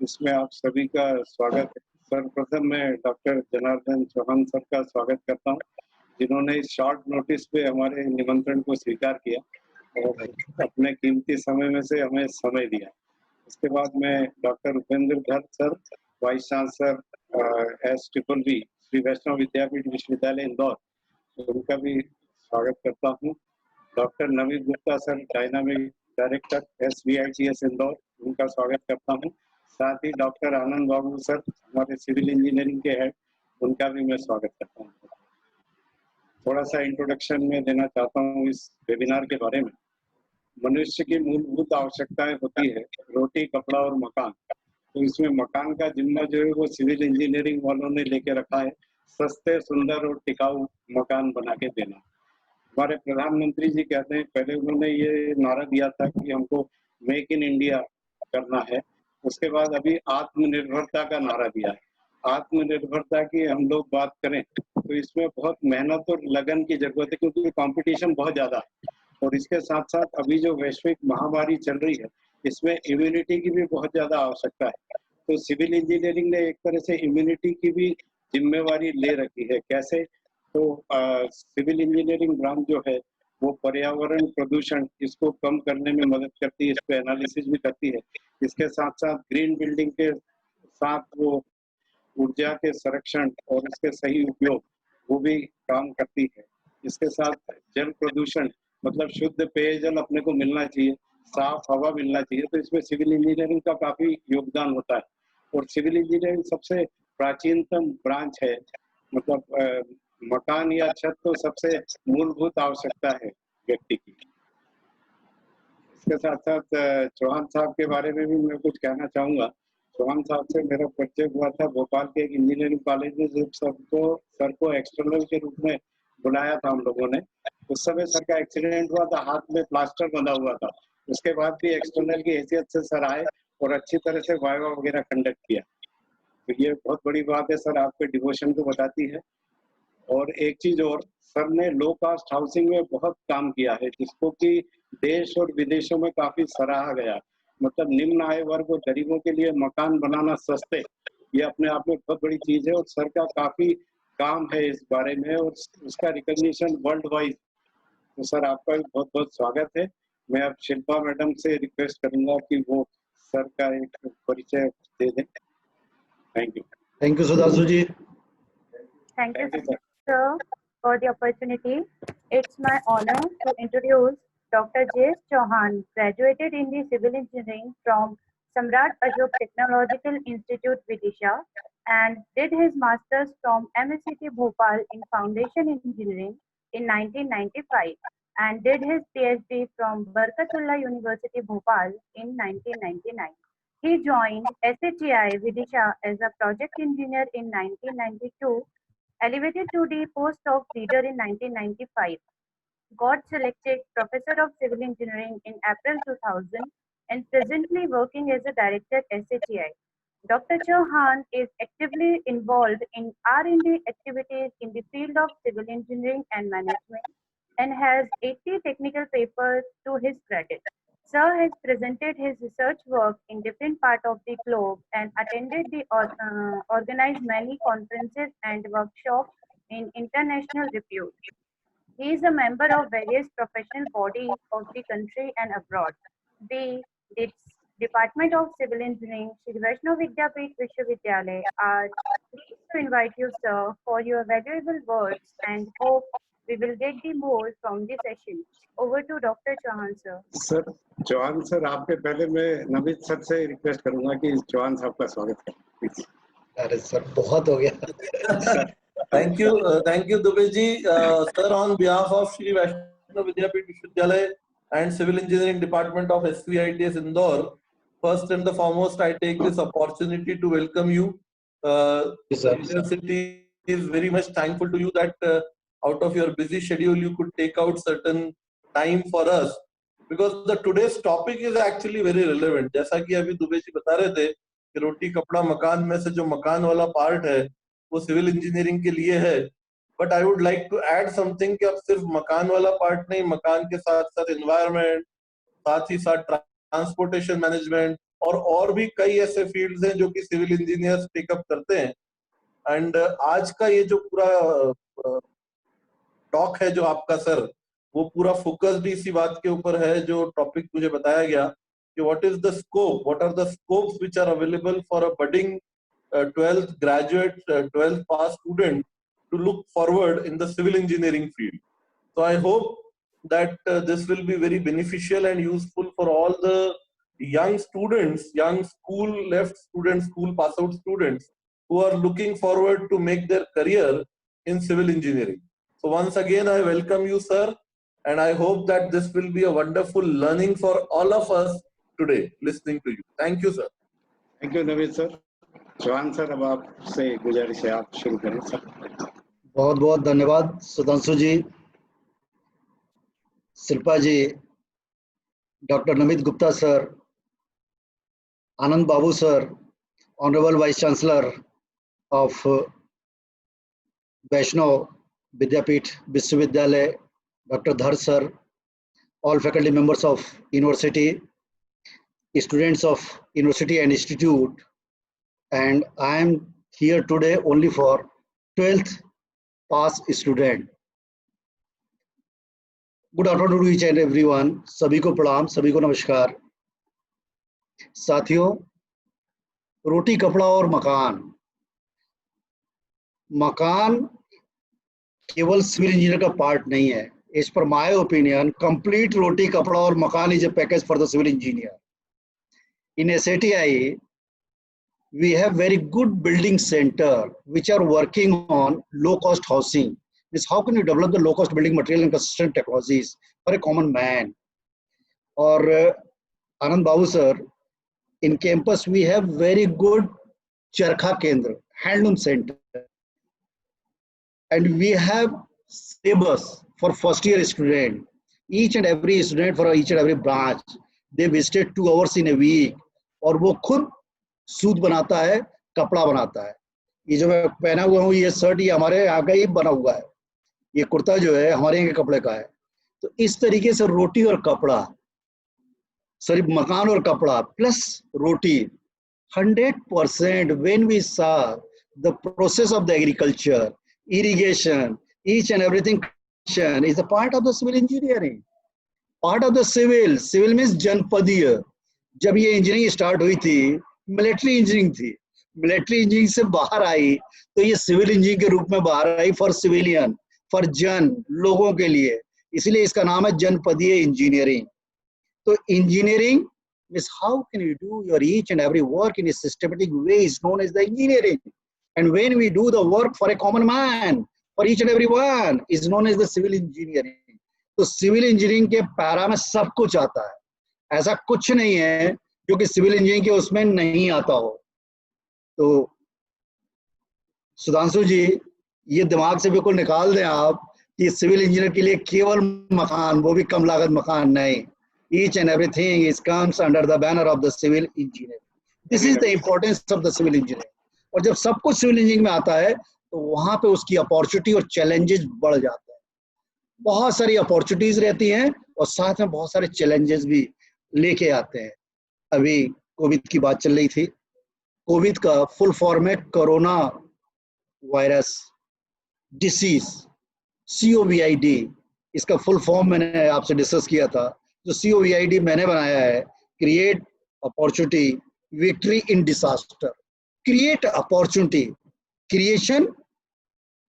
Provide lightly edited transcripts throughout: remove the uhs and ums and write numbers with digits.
इसमें आप सभी का स्वागत है। सर्वप्रथम मैं डॉक्टर जनार्दन चौहान सर का स्वागत करता हूं, जिन्होंने इस शॉर्ट नोटिस पे हमारे निमंत्रण को स्वीकार किया और अपने कीमती समय में से हमें समय दिया। इसके बाद मैं doctor Upendra Bhatt sir, vice chancellor SVV Shri Vaishnav Vidyapeeth Vishwavidyalaya Indore, उनका भी स्वागत करता हूँ। Doctor Naveen Gupta sir, dynamic director SVITS Indore, उनका स्वागत करता हूँ। साथ ही डॉक्टर आनंद बाबू सर, हमारे सिविल इंजीनियरिंग के हेड, उनका भी मैं स्वागत करता हूँ। थोड़ा सा इंट्रोडक्शन में देना चाहता हूँ इस वेबिनार के बारे में। मनुष्य की मूलभूत आवश्यकताएं होती है रोटी, कपड़ा और मकान। तो इसमें मकान का जिम्मा जो है वो सिविल इंजीनियरिंग वालों ने लेके रखा है, सस्ते, सुंदर और टिकाऊ मकान बना के देना। हमारे प्रधानमंत्री जी कहते हैं, पहले उन्होंने ये नारा दिया था कि हमको मेक इन इंडिया करना है, उसके बाद अभी आत्मनिर्भरता का नारा दिया है। आत्मनिर्भरता की हम लोग बात करें तो इसमें बहुत मेहनत और लगन की जरूरत है, क्योंकि कंपटीशन बहुत ज्यादा है। और इसके साथ साथ अभी जो वैश्विक महामारी चल रही है, इसमें इम्यूनिटी की भी बहुत ज्यादा आवश्यकता है। तो सिविल इंजीनियरिंग ने एक तरह से इम्यूनिटी की भी जिम्मेवारी ले रखी है। कैसे? तो सिविल इंजीनियरिंग ब्रांच जो है वो पर्यावरण प्रदूषण इसको कम करने में मदद करती है, इस पे एनालिसिस भी करती है। इसके साथ साथ ग्रीन बिल्डिंग के साथ वो ऊर्जा के संरक्षण और इसके सही उपयोग वो भी काम करती है। इसके साथ जल प्रदूषण, मतलब शुद्ध पेयजल अपने को मिलना चाहिए, साफ हवा मिलना चाहिए, तो इसमें सिविल इंजीनियरिंग का काफी योगदान होता है। और सिविल इंजीनियरिंग सबसे प्राचीनतम ब्रांच है, मतलब मकान या छत तो सबसे मूलभूत आवश्यकता है व्यक्ति की। इसके साथ साथ चौहान साहब के बारे में भी मैं कुछ कहना चाहूंगा। चौहान साहब से मेरा परिचय हुआ था भोपाल के एक इंजीनियरिंग कॉलेज में, जब सर को एक्सटर्नल के रूप में बुलाया था हम लोगों ने। उस समय सर का एक्सीडेंट हुआ था, हाथ में प्लास्टर बंधा हुआ था। उसके बाद भी एक्सटर्नल की हैसियत से सर आए और अच्छी तरह से वाइवा वगैरह कंडक्ट किया। तो ये बहुत बड़ी बात है, सर आपके डिवोशन को बताती है। और एक चीज और, सर ने लो कास्ट हाउसिंग में बहुत काम किया है, जिसको कि देश और विदेशों में काफी सराहा गया। मतलब निम्न आय वर्ग और गरीबों के लिए मकान बनाना सस्ते, ये अपने आप में बहुत बड़ी चीज है और सर का काफी काम है इस बारे में और उसका रिकॉग्निशन वर्ल्ड वाइड। तो सर आपका भी बहुत बहुत स्वागत है। मैं अब शिल्पा मैडम से रिक्वेस्ट करूंगा कि वो सर का एक परिचय दे दें। Thank you Sudhanshu ji. Thank you, sir, for the opportunity. It's my honor to introduce Dr. J.S. Chauhan, graduated in the civil engineering from Samrat Ashok Technological Institute, Vidisha, and did his master's from MSCT Bhopal in Foundation Engineering in 1995, and did his PhD from Barkatullah University, Bhopal in 1999. He joined SHEI Vidisha as a project engineer in 1992, elevated to the post of leader in 1995, got selected Professor of Civil Engineering in April 2000, and presently working as a director at SHEI. Dr. Chauhan is actively involved in R&D activities in the field of civil engineering and management and has 80 technical papers to his credit. Sir has presented his research work in different parts of the globe and attended the organized many conferences and workshops in international repute. He is a member of various professional bodies of the country and abroad. The Department of Civil Engineering, Shri Vaishnav Vidyapeeth Vishwavidyalaya, are pleased to invite you, sir, for your valuable words and hope we will get the more from this session. Over to Dr. Chauhan, sir. Sir Chauhan sir, आपके पहले मैं Naveed sir से request करूंगा कि चौहान साहब का स्वागत करें। अरे सर बहुत हो गया। Thank you Dubesh ji. Sir, on behalf of Shri Vaishnav Vidyapeeth Vishwavidyalaya and Civil Engineering Department of SVITS Indore, first and the foremost, I take this opportunity to welcome you. University is very much thankful to you that out of your busy schedule you could take out certain time for us, because the today's topic is actually very relevant. जैसा कि अभी दुबे जी बता रहे थे कि रोटी कपड़ा मकान में से जो मकान वाला पार्ट है वो सिविल इंजीनियरिंग के लिए है, but I would like to add something कि अब सिर्फ मकान वाला पार्ट नहीं, मकान के साथ साथ एनवायरनमेंट, साथ ही साथ ट्रांसपोर्टेशन मैनेजमेंट, और भी कई ऐसे फील्ड्स हैं जो कि सिविल इंजीनियर्स टेकअप करते हैं। एंड आज का ये जो पूरा टॉक है जो आपका सर, वो पूरा फोकस्ड इसी बात के ऊपर है जो टॉपिक मुझे बताया गया कि what is the scope, what are the scopes which are available for a budding 12th graduate, 12th pass student to look forward in the civil engineering field. So I hope that this will be very beneficial and useful for all the young students, young school left students, school pass out students who are looking forward to make their career in civil engineering. So once again, I welcome you, sir, and I hope that this will be a wonderful learning for all of us today listening to you. Thank you, sir. Thank you Naveed sir. Chauhan sir, अब आपसे गुजारिश है, आप शुरू करें sir. बहुत बहुत धन्यवाद Sudhanshu ji, Shilpa ji, doctor Namit Gupta sir, Anand Babu sir, honourable vice chancellor of Vaishnav Vidyapeeth Vishwavidyalaya, doctor Dhar sir, all faculty members of university, students of university and institute, and I am here today only for 12th pass student. Good afternoon to each and everyone. सभी को प्रणाम, सभी को नमस्कार। साथियों, रोटी कपड़ा और मकान, मकान केवल सिविल इंजीनियर का पार्ट नहीं है। As per my opinion, complete roti, kapda or makan is a package for the civil engineer. In SATI, we have very good building center which are working on low-cost housing. This how can you develop the low-cost building material and construction technologies for a common man? Or Anand Babu sir, in campus we have very good Charkha Kendra, handloom center, and we have syllabus for first year student. Each and every student for each and every branch, they visited 2 hours in a week. और वो खुद सूत बनाता है, कपड़ा बनाता है। ये जो मैं पहना हुआ हूँ, ये शर्ट, ये हमारे यहाँ का ही बना हुआ है। ये कुर्ता जो है हमारे यहाँ के कपड़े का है। तो इस तरीके से रोटी और कपड़ा, सॉरी मकान और कपड़ा plus roti, 100% when we saw the process of the agriculture, irrigation, each and everything is a part of the civil engineering, part of the civil means जनपदीय। जब ये इंजीनियरिंग स्टार्ट हुई थी, मिलिट्री इंजीनियरिंग थी, military engineering से बाहर आई तो ये सिविल इंजीनियरिंग के रूप में बाहर आई, फॉर सिविलियन, फॉर जन, लोगों के लिए, इसलिए इसका नाम है जनपदीय इंजीनियरिंग। तो engineering means how can you do your each and every work in a systematic way is known as the engineering, and when we do the work for a common man, for each and every one, is known as the civil engineering. तो civil engineering के para में सब कुछ आता है, ऐसा कुछ नहीं है जो कि सिविल इंजीनियरिंग के उसमें नहीं आता हो। तो सुधांशु जी, ये दिमाग से बिल्कुल निकाल दें आप कि सिविल इंजीनियर के लिए केवल मकान, वो भी कम लागत मकान नहीं। Each and everything is comes under the banner of the civil engineer. This is the importance of the civil engineer. और जब सब कुछ सिविल इंजीनियरिंग में आता है तो वहां पे उसकी अपॉर्चुनिटी और चैलेंजेस बढ़ जाते हैं। बहुत सारी अपॉर्चुनिटीज रहती हैं और साथ में बहुत सारे चैलेंजेस भी लेके आते हैं। अभी कोविड की बात चल रही थी, कोविड का full format corona virus disease, COVID, इसका फुल फॉर्म मैंने आपसे डिस्कस किया था। जो COVID मैंने बनाया है, create opportunity, victory in disaster. Create opportunity, creation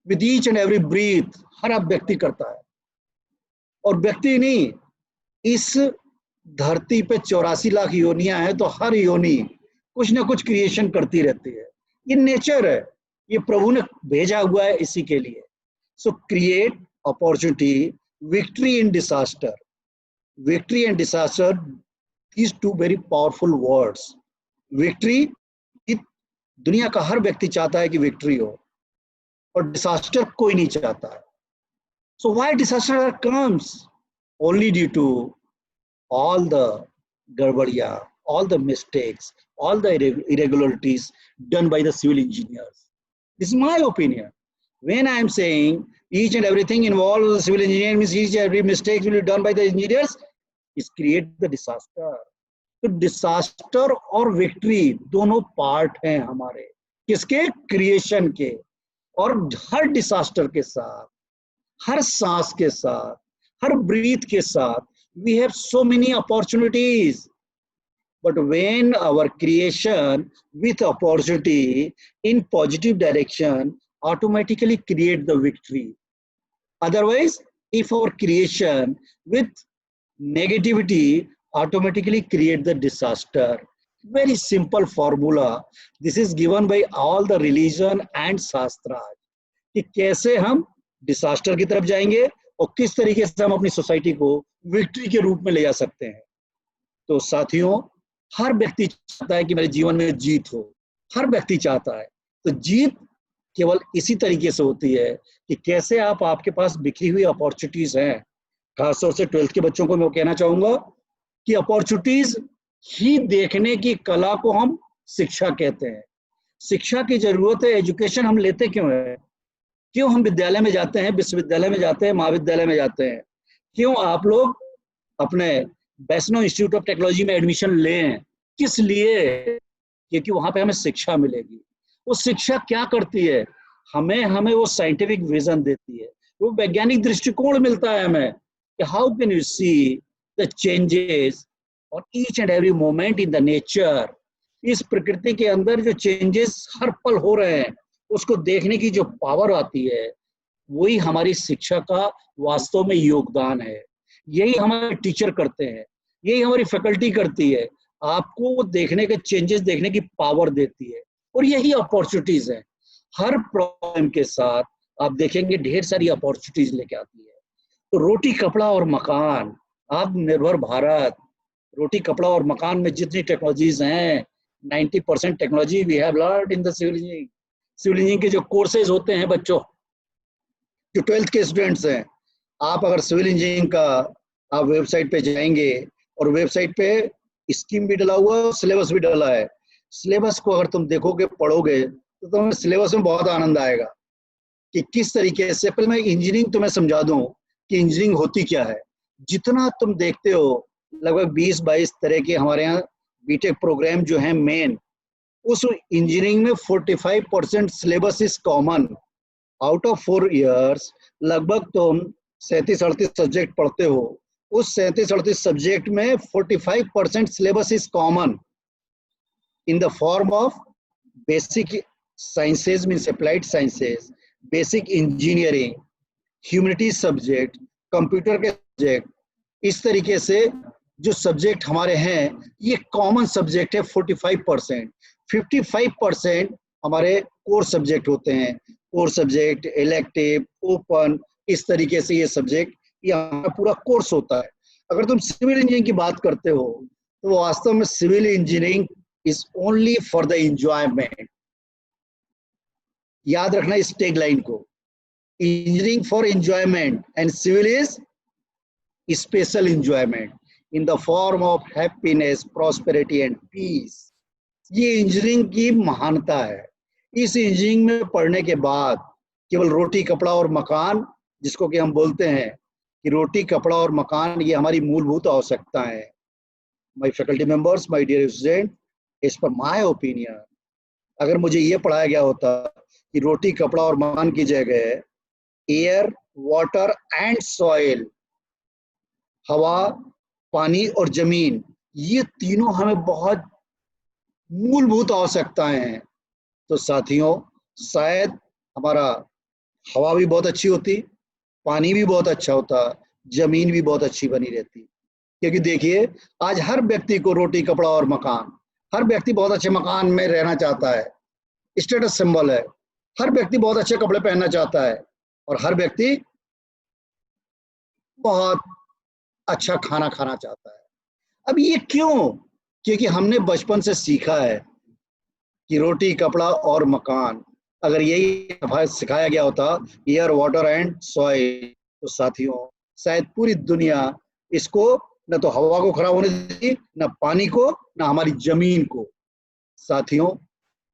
with each and every breath, हर अब व्यक्ति करता है, और व्यक्ति नहीं, इस धरती पे 84 लाख योनियां हैं, तो हर योनि कुछ ना कुछ क्रिएशन करती रहती है। ये नेचर है, ये प्रभु ने भेजा हुआ है इसी के लिए। सो create opportunity, victory in disaster. Victory and disaster, these two very powerful words. Victory, दुनिया का हर व्यक्ति चाहता है कि विक्ट्री हो, और डिसास्टर कोई नहीं चाहता है। So why disaster comes? Only due to all the garbadiya, all the mistakes, all the irregularities done by the civil engineers. This is my opinion. When I am saying each and everything involved with the civil engineering means each and every mistake will be done by the engineers, is create the disaster. तो disaster और victory दोनों part हैं हमारे, किसके? Creation के। और हर disaster के साथ, हर सांस के साथ, हर ब्रीथ के साथ, we have so many opportunities. But when our creation with opportunity in positive direction automatically create the victory. Otherwise, if our creation with negativity automatically create the disaster. Very simple formula. This is given by all the religion and शास्त्राज कि कैसे हम disaster की तरफ जाएंगे और किस तरीके से हम अपनी सोसाइटी को विक्ट्री के रूप में ले जा सकते हैं। तो साथियों, हर व्यक्ति चाहता है कि मेरे जीवन में जीत हो, हर व्यक्ति चाहता है। तो जीत केवल इसी तरीके से होती है कि कैसे आप, आपके पास बिखरी हुई अपॉर्चुनिटीज हैं। खासतौर से 12th के बच्चों को मैं कहना चाहूंगा कि अपॉर्चुनिटीज ही देखने की कला को हम शिक्षा कहते हैं। शिक्षा की जरूरत है। एजुकेशन हम लेते क्यों है? क्यों हम विद्यालय में जाते हैं, विश्वविद्यालय में जाते हैं, महाविद्यालय में जाते हैं? क्यों आप लोग अपने वैष्णो इंस्टीट्यूट ऑफ टेक्नोलॉजी में एडमिशन लें? किस लिए? क्योंकि वहां पे हमें शिक्षा मिलेगी। वो शिक्षा क्या करती है? हमें वो साइंटिफिक विजन देती है, वो वैज्ञानिक दृष्टिकोण मिलता है हमें कि how can you see the changes और each and every moment in the nature. इस प्रकृति के अंदर जो चेंजेस हर पल हो रहे हैं उसको देखने की जो पावर आती है, वही हमारी शिक्षा का वास्तव में योगदान है। यही हमारे टीचर करते हैं, यही हमारी फैकल्टी करती है। आपको वो देखने के चेंजेस देखने की पावर देती है और यही अपॉर्चुनिटीज है। हर प्रॉब्लम के साथ आप देखेंगे ढेर सारी अपॉर्चुनिटीज लेके आती है। तो रोटी कपड़ा और मकान, आत्मनिर्भर भारत, रोटी कपड़ा और मकान में जितनी टेक्नोलॉजीज हैं, 90% technology we have learned in the civil engineering. Civil engineering के जो कोर्सेज होते हैं बच्चों, जो 12th के स्टूडेंट्स हैं, आप अगर सिविल इंजीनियरिंग का आप वेबसाइट पे जाएंगे और वेबसाइट पे स्कीम भी डला हुआ है, सिलेबस भी डला है। सिलेबस को अगर तुम देखोगे, पढ़ोगे, तो तुम्हें सिलेबस में बहुत आनंद आएगा कि किस तरीके से। पहले मैं इंजीनियरिंग तुम्हें समझा दूं कि इंजीनियरिंग होती क्या है। जितना तुम देखते हो, लगभग 20-22 तरह के हमारे यहाँ बीटेक प्रोग्राम जो है मेन, उस इंजीनियरिंग में 45% syllabus is common. Out of 4 years लगभग तुम 37-38 सब्जेक्ट पढ़ते हो। उस 37-38 सब्जेक्ट में 45% syllabus is common in the form of basic sciences means applied sciences, basic engineering, humanities subject, computer के सब्जेक्ट। इस तरीके से जो सब्जेक्ट हमारे हैं ये कॉमन सब्जेक्ट है 45%। 55% हमारे कोर सब्जेक्ट होते हैं। कोर सब्जेक्ट, इलेक्टिव, ओपन, इस तरीके से ये सब्जेक्ट, ये हमारा पूरा कोर्स होता है। अगर तुम सिविल इंजीनियरिंग की बात करते हो तो वास्तव में civil engineering is only for the enjoyment. याद रखना इस टैग लाइन को, engineering for enjoyment and civil is special enjoyment in the form of happiness, prosperity and peace. ये इंजीनियरिंग की महानता है। इस इंजीनियरिंग में पढ़ने के बाद केवल रोटी कपड़ा और मकान, जिसको कि हम बोलते हैं कि रोटी कपड़ा और मकान, ये हमारी मूलभूत आवश्यकताएं हैं। My faculty members, my dear student, as per my opinion, अगर मुझे ये पढ़ाया गया होता कि रोटी कपड़ा और मकान की जगह एयर, वाटर एंड सॉइल, हवा, पानी और जमीन, ये तीनों हमें बहुत मूलभूत आवश्यकताएं हैं, तो साथियों शायद हमारा हवा भी बहुत अच्छी होती, पानी भी बहुत अच्छा होता, जमीन भी बहुत अच्छी बनी रहती। क्योंकि देखिए आज हर व्यक्ति को रोटी कपड़ा और मकान, हर व्यक्ति बहुत अच्छे मकान में रहना चाहता है, स्टेटस सिंबल है। हर व्यक्ति बहुत अच्छे कपड़े पहनना चाहता है और हर व्यक्ति बहुत अच्छा खाना खाना चाहता है। अब ये क्यों? क्योंकि हमने बचपन से सीखा है कि रोटी कपड़ा और मकान, अगर यही सिखाया गया होता एयर, वाटर एंड सॉइल, तो साथियों शायद पूरी दुनिया इसको न तो हवा को खराब होने देती, न पानी को, न हमारी जमीन को। साथियों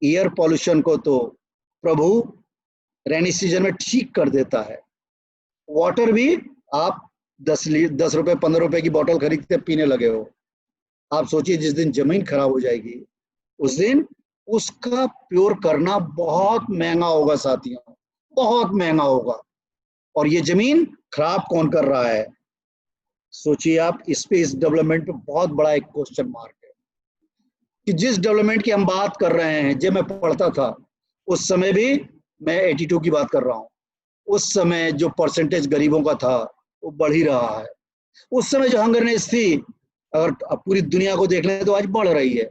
एयर पॉल्यूशन को तो प्रभु रेनी सीजन में ठीक कर देता है। वाटर भी आप 10 रुपए 15 रुपए की बोतल खरीदते पीने लगे हो, आप सोचिए जिस दिन जमीन खराब हो जाएगी उस दिन उसका प्योर करना बहुत महंगा होगा साथियों, बहुत महंगा होगा। और ये जमीन खराब कौन कर रहा है? सोचिए आप, स्पेस डेवलपमेंट पे बहुत बड़ा एक क्वेश्चन मार्क है कि जिस डेवलपमेंट की हम बात कर रहे हैं, जब मैं पढ़ता था उस समय भी, मैं 82 की बात कर रहा हूँ, उस समय जो परसेंटेज गरीबों का था वो बढ़ ही रहा है। उस समय जो हंगरनेस थी, अगर पूरी दुनिया को देख लें तो आज बढ़ रही है।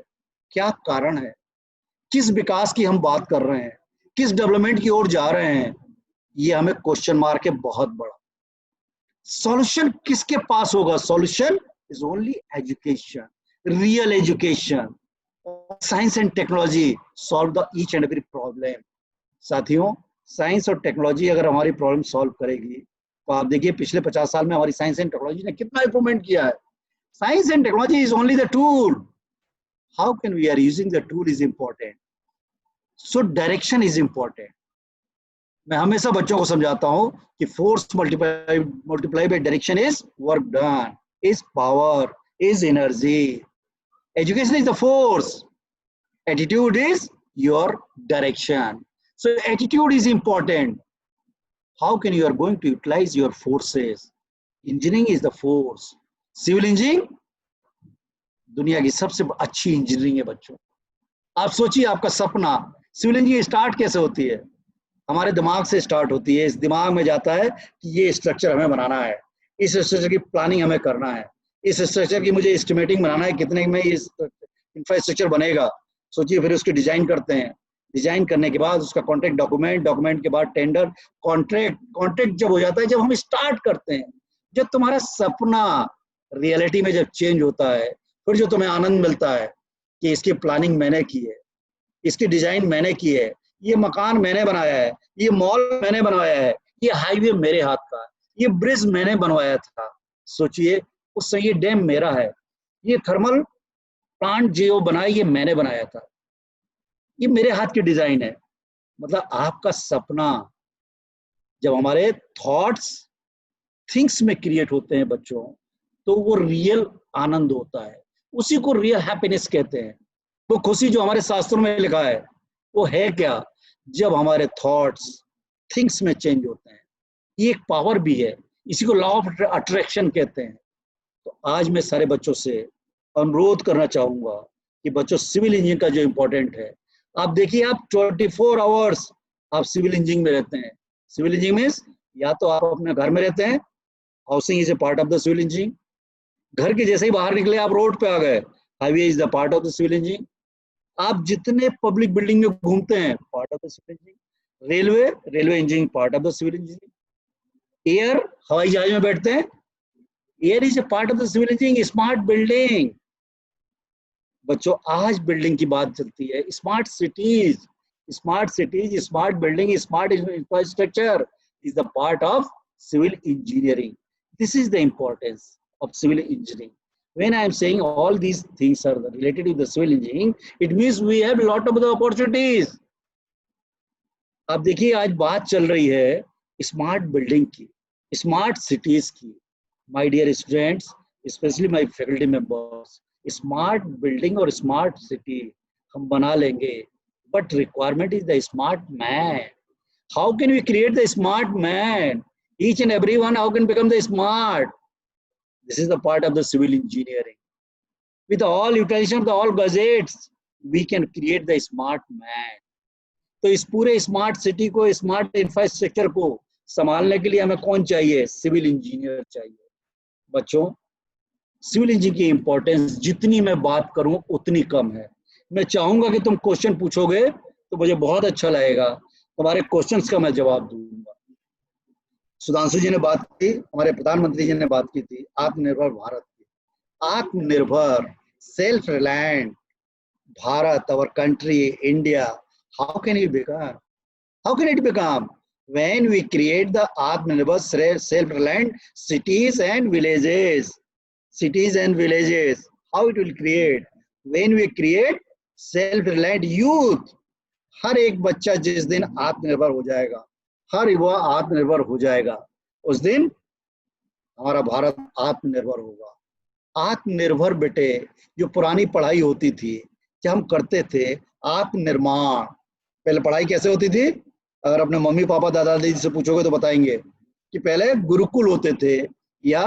क्या कारण है? किस विकास की हम बात कर रहे हैं, किस डेवलपमेंट की ओर जा रहे हैं? ये हमें क्वेश्चन मार्क है बहुत बड़ा। सॉल्यूशन किसके पास होगा? Solution is only education, real education. Science and technology solve the each and every problem. साथियों, साइंस और टेक्नोलॉजी अगर हमारी प्रॉब्लम सॉल्व करेगी तो आप देखिए पिछले 50 साल में हमारी साइंस एंड टेक्नोलॉजी ने कितना इंप्रूवमेंट किया है। Science and technology is only the tool. How can we are using the tool is important. So direction is important. मैं हमेशा बच्चों को समझाता हूं कि force multiply by direction is work done, is power, is energy. Education is the force, attitude is your direction. So attitude is important. How can you are going to utilize your forces? Engineering is the force. Civil engineering दुनिया की सबसे अच्छी engineering है बच्चों। आप सोचिए आपका सपना, सिविल इंजीनियरिंग स्टार्ट कैसे होती है? हमारे दिमाग से स्टार्ट होती है। इस दिमाग में जाता है कि ये स्ट्रक्चर हमें बनाना है, इस स्ट्रक्चर की प्लानिंग हमें करना है, इस स्ट्रक्चर की मुझे एस्टिमेटिंग बनाना है, कितने में ये इंफ्रास्ट्रक्चर बनेगा। सोचिए, फिर उसकी डिजाइन करते हैं, डिजाइन करने के बाद उसका कॉन्ट्रैक्ट डॉक्यूमेंट, डॉक्यूमेंट के बाद टेंडर, कॉन्ट्रैक्ट जब हो जाता है, जब हम स्टार्ट करते हैं, जब तुम्हारा सपना रियलिटी में जब चेंज होता है, फिर जो तुम्हें आनंद मिलता है कि इसकी प्लानिंग मैंने की है, इसकी डिजाइन मैंने की है, ये मकान मैंने बनाया है, ये मॉल मैंने बनवाया है, ये हाईवे मेरे हाथ का, ये ब्रिज मैंने बनवाया था। सोचिए, उस समय ये डैम मेरा है, ये थर्मल प्लांट जो बनाया ये मैंने बनाया था, ये मेरे हाथ की डिजाइन है। मतलब आपका सपना जब हमारे थॉट्स थिंग्स में क्रिएट होते हैं बच्चों, तो वो रियल आनंद होता है, उसी को रियल हैप्पीनेस कहते हैं। वो खुशी जो हमारे शास्त्रों में लिखा है वो है क्या? जब हमारे थॉट्स थिंग्स में चेंज होते हैं। ये एक पावर भी है, इसी को लॉ ऑफ अट्रैक्शन कहते हैं। तो आज मैं सारे बच्चों से अनुरोध करना चाहूंगा कि बच्चों, सिविल इंजीनियरिंग का जो इम्पोर्टेंट है, आप देखिए, आप 24 आवर्स आप सिविल इंजीनियरिंग में रहते हैं। सिविल इंजीनियरिंग मीन्स या तो आप अपने घर में रहते हैं, housing is a part of the civil engineering, घर के जैसे ही बाहर निकले आप रोड पे आ गए, highway is the part of the civil engineering. आप जितने पब्लिक बिल्डिंग में घूमते हैं, part of the civil engineering. Railway engineering part of the civil engineering. Air, हवाई जहाज में बैठते हैं, air is a part of the civil engineering. Smart building, बच्चों आज बिल्डिंग की बात चलती है, smart cities, smart building, smart infrastructure is the part of civil engineering. This is the importance of civil engineering. When I am saying all these things are related to the civil engineering, it means we have a lot of the opportunities. आप देखिए, आज बात चल रही है smart building की, smart cities की. My dear students, specially my faculty members, smart building और स्मार्ट सिटी हम बना लेंगे, but requirement is the smart man. How can we create the smart man? Each and everyone, how can become the smart? This is the part of the civil engineering. With all utilization of the all gadgets, we can create the smart man. तो इस पूरे smart city को, smart infrastructure को संभालने के लिए हमें कौन चाहिए? सिविल इंजीनियर चाहिए. बच्चों, सिविल इंजीनियरिंग की इंपॉर्टेंस जितनी मैं बात करूं उतनी कम है. मैं चाहूंगा कि तुम क्वेश्चन पूछोगे तो मुझे बहुत अच्छा लगेगा, तुम्हारे क्वेश्चंस का मैं जवाब दूंगा. सुधांशु जी ने बात की, हमारे प्रधानमंत्री जी ने बात की थी आत्मनिर्भर भारत की. आत्मनिर्भर, self reliant Bharat, our country, India, how can it become? How can it become? When we create the Atmanirbhar, self-reliant cities and villages. Cities and villages, how it will create? When we create self-reliant youth, हर एक बच्चा जिस दिन आत्मनिर्भर हो जाएगा, हर युवा आत्मनिर्भर हो जाएगा, उस दिन हमारा भारत आत्मनिर्भर होगा. आत्मनिर्भर बेटे, जो पुरानी पढ़ाई होती थी, क्या हम करते थे, आत्मनिर्माण। पहले पढ़ाई कैसे होती थी, अगर अपने मम्मी पापा दादा दादी से पूछोगे तो बताएंगे कि पहले गुरुकुल होते थे, या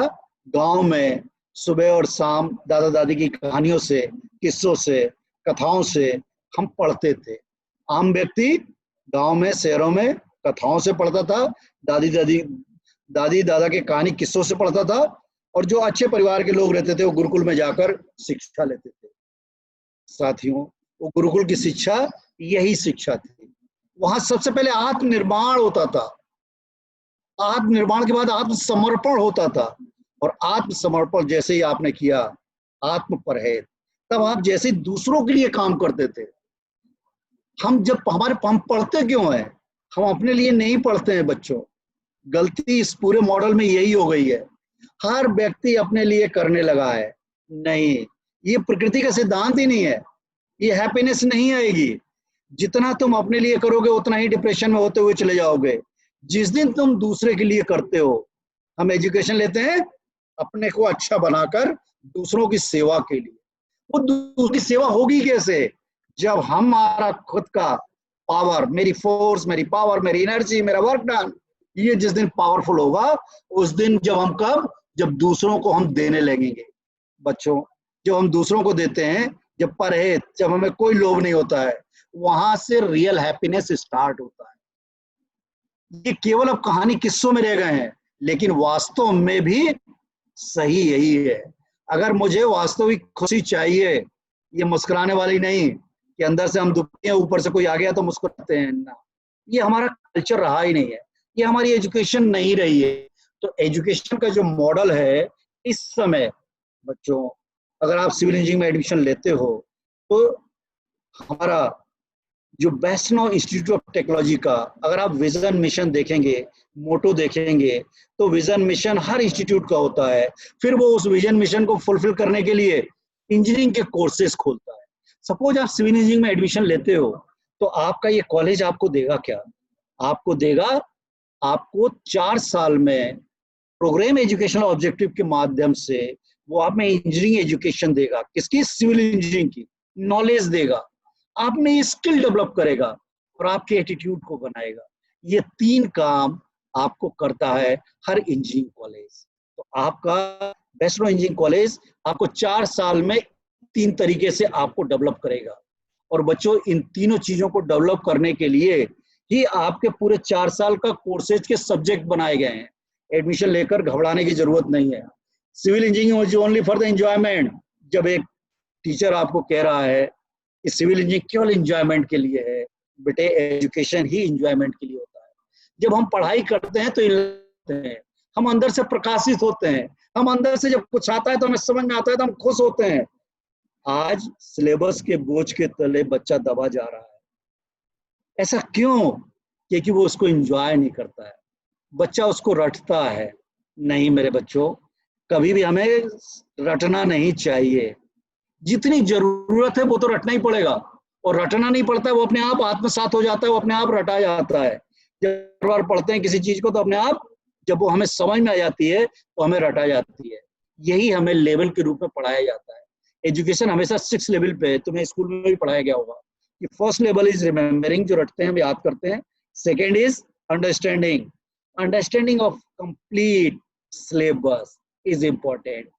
गांव में सुबह और शाम दादा दादी की कहानियों से, किस्सों से, कथाओं से हम पढ़ते थे। आम व्यक्ति गांव में, शहरों में कथाओं से पढ़ता था, दादी दादा के कहानी किस्सों से पढ़ता था, और जो अच्छे परिवार के लोग रहते थे वो गुरुकुल में जाकर शिक्षा लेते थे। साथियों, वो गुरुकुल की शिक्षा यही शिक्षा थी। वहां सबसे पहले आत्मनिर्माण होता था, आत्मनिर्माण के बाद आत्मसमर्पण होता था, और आत्मसमर्पण जैसे ही आपने किया, आत्म परहेज, तब आप जैसे दूसरों के लिए काम करते थे। हम पढ़ते क्यों हैं, हम अपने लिए नहीं पढ़ते हैं बच्चों। गलती इस पूरे मॉडल में यही हो गई है, हर व्यक्ति अपने लिए करने लगा है। नहीं, ये प्रकृति का सिद्धांत ही नहीं है, ये हैप्पीनेस नहीं आएगी। जितना तुम अपने लिए करोगे उतना ही डिप्रेशन में होते हुए चले जाओगे। जिस दिन तुम दूसरे के लिए करते हो, हम एजुकेशन लेते हैं अपने को अच्छा बनाकर दूसरों की सेवा के लिए। वो दूसरों की सेवा होगी कैसे, जब हमारा खुद का पावर, मेरी फोर्स, मेरी पावर, मेरी एनर्जी, मेरा वर्क डन, ये जिस दिन पावरफुल होगा, उस दिन जब दूसरों को हम देने लगेंगे। बच्चों, जब हम दूसरों को देते हैं, जब परहेज, जब हमें कोई लोभ नहीं होता है, वहां से रियल हैप्पीनेस स्टार्ट होता है। ये केवल अब कहानी किस्सों में रह गए हैं, लेकिन वास्तव में भी सही यही है। अगर मुझे वास्तविक खुशी चाहिए, ये मुस्कुराने वाली नहीं कि अंदर से हम दुखी हैं, ऊपर से कोई आ गया तो मुस्कुराते हैं ना, ये हमारा कल्चर रहा ही नहीं है, ये हमारी एजुकेशन नहीं रही है। तो एजुकेशन का जो मॉडल है इस समय, बच्चों, अगर आप सिविल इंजीनियरिंग में एडमिशन लेते हो तो हमारा जो वैष्णव इंस्टीट्यूट ऑफ टेक्नोलॉजी का, अगर आप विजन मिशन देखेंगे, मोटो देखेंगे, तो विजन मिशन हर इंस्टीट्यूट का होता है। फिर वो उस विजन मिशन को फुलफिल करने के लिए इंजीनियरिंग के कोर्सेज खोलता है। सपोज आप सिविल इंजीनियरिंग में एडमिशन लेते हो, तो आपका ये कॉलेज आपको देगा क्या, आपको देगा, आपको 4 साल में प्रोग्राम एजुकेशनल ऑब्जेक्टिव के माध्यम से वो आप में इंजीनियरिंग एजुकेशन देगा। किसकी, सिविल इंजीनियरिंग की नॉलेज देगा, आप में स्किल डेवलप करेगा और आपके एटीट्यूड को बनाएगा। ये 3 काम आपको करता है हर इंजीनियरिंग कॉलेज। तो आपका वैष्णव इंजीनियरिंग कॉलेज आपको 4 साल में 3 तरीके से आपको डेवलप करेगा। और बच्चों, इन तीनों चीजों को डेवलप करने के लिए ही आपके पूरे 4 साल का कोर्सेज के सब्जेक्ट बनाए गए हैं। एडमिशन लेकर घबराने की जरूरत नहीं है। Civil engineering is only for the enjoyment. जब एक टीचर आपको कह रहा है कि सिविल इंजीनियरिंग केवल एंजॉयमेंट के लिए है, बेटे एजुकेशन ही एंजॉयमेंट के लिए होता है। जब हम पढ़ाई करते हैं तो हम अंदर से प्रकाशित होते हैं, हम अंदर से जब कुछ आता है तो हमें समझ में आता है तो हम खुश होते हैं। आज सिलेबस के बोझ के तले बच्चा दबा जा रहा है। ऐसा क्यों? क्योंकि वो उसको एंजॉय नहीं करता है, बच्चा उसको रटता है। नहीं मेरे बच्चों, कभी भी हमें रटना नहीं चाहिए। जितनी जरूरत है वो तो रटना ही पड़ेगा, और रटना नहीं पड़ता है, वो अपने आप आत्मसात हो जाता है, वो अपने आप रटा जाता है। जब बार पढ़ते हैं किसी चीज को तो अपने आप जब वो हमें समझ में आ जाती है तो हमें रटा जाती है। यही हमें लेवल के रूप में पढ़ाया जाता है। एजुकेशन हमेशा 6 लेवल पे है, तुम्हें स्कूल में भी पढ़ाया गया होगा कि फर्स्ट लेवल इज रिमेम्बरिंग, जो रटते हैं हम याद करते हैं। Second is understanding, understanding of complete syllabus is important.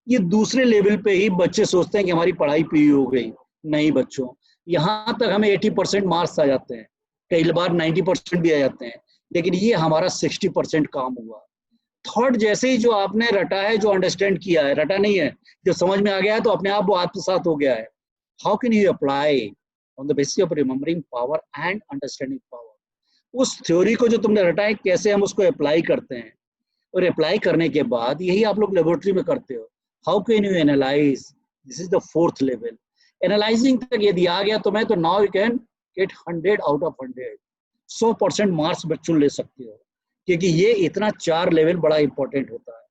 ये दूसरे लेवल पे ही बच्चे सोचते हैं कि हमारी पढ़ाई पूरी हो गई। नहीं बच्चों, यहाँ तक हमें 80% मार्क्स आ जाते हैं, कई बार 90% भी आ जाते हैं, लेकिन ये हमारा 60% काम हुआ। थर्ड, जैसे ही जो आपने रटा है, जो अंडरस्टैंड किया है, रटा नहीं है, जो समझ में आ गया है तो अपने आप वो आत्मसात हो गया है। How can you apply on the basis of remembering power and understanding power. उस थ्योरी को जो तुमने रटा है, कैसे हम उसको अप्लाई करते हैं, और अप्लाई करने के बाद यही आप लोग लेबोरेटरी में करते हो। How can you analyse, this is the 4th level. Analysing तक यदि आ गया तो मैं तो now you can get 100 out of 100, 100% marks बच्चों ले सकते हो, क्योंकि ये इतना 4 लेवल बड़ा इंपॉर्टेंट होता है,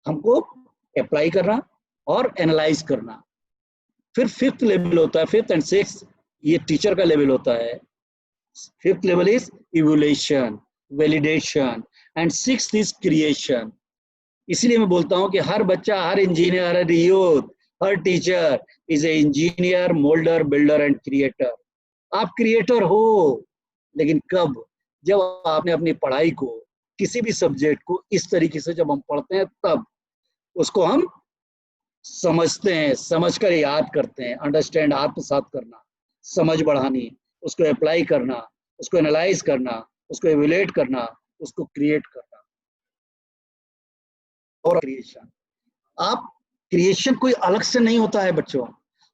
हमको अप्लाई करना और एनालाइज करना। फिर 5th लेवल होता है, 5th and 6th ये टीचर का लेवल होता है। 5th level is evaluation, validation, and 6th is creation. इसलिए मैं बोलता हूं कि हर बच्चा, हर इंजीनियर, हर यूथ, हर teacher is a engineer, moulder, builder and creator. आप क्रिएटर हो, लेकिन कब? जब आपने अपनी पढ़ाई को, किसी भी सब्जेक्ट को इस तरीके से जब हम पढ़ते हैं, तब उसको हम समझते हैं, समझकर याद करते हैं। अंडरस्टैंड, आत्मसात करना, समझ बढ़ानी, उसको अप्लाई करना, उसको एनालाइज करना, उसको एवेल्युएट करना, उसको क्रिएट करना। और क्रिएशन, आप क्रिएशन कोई अलग से नहीं होता है बच्चों,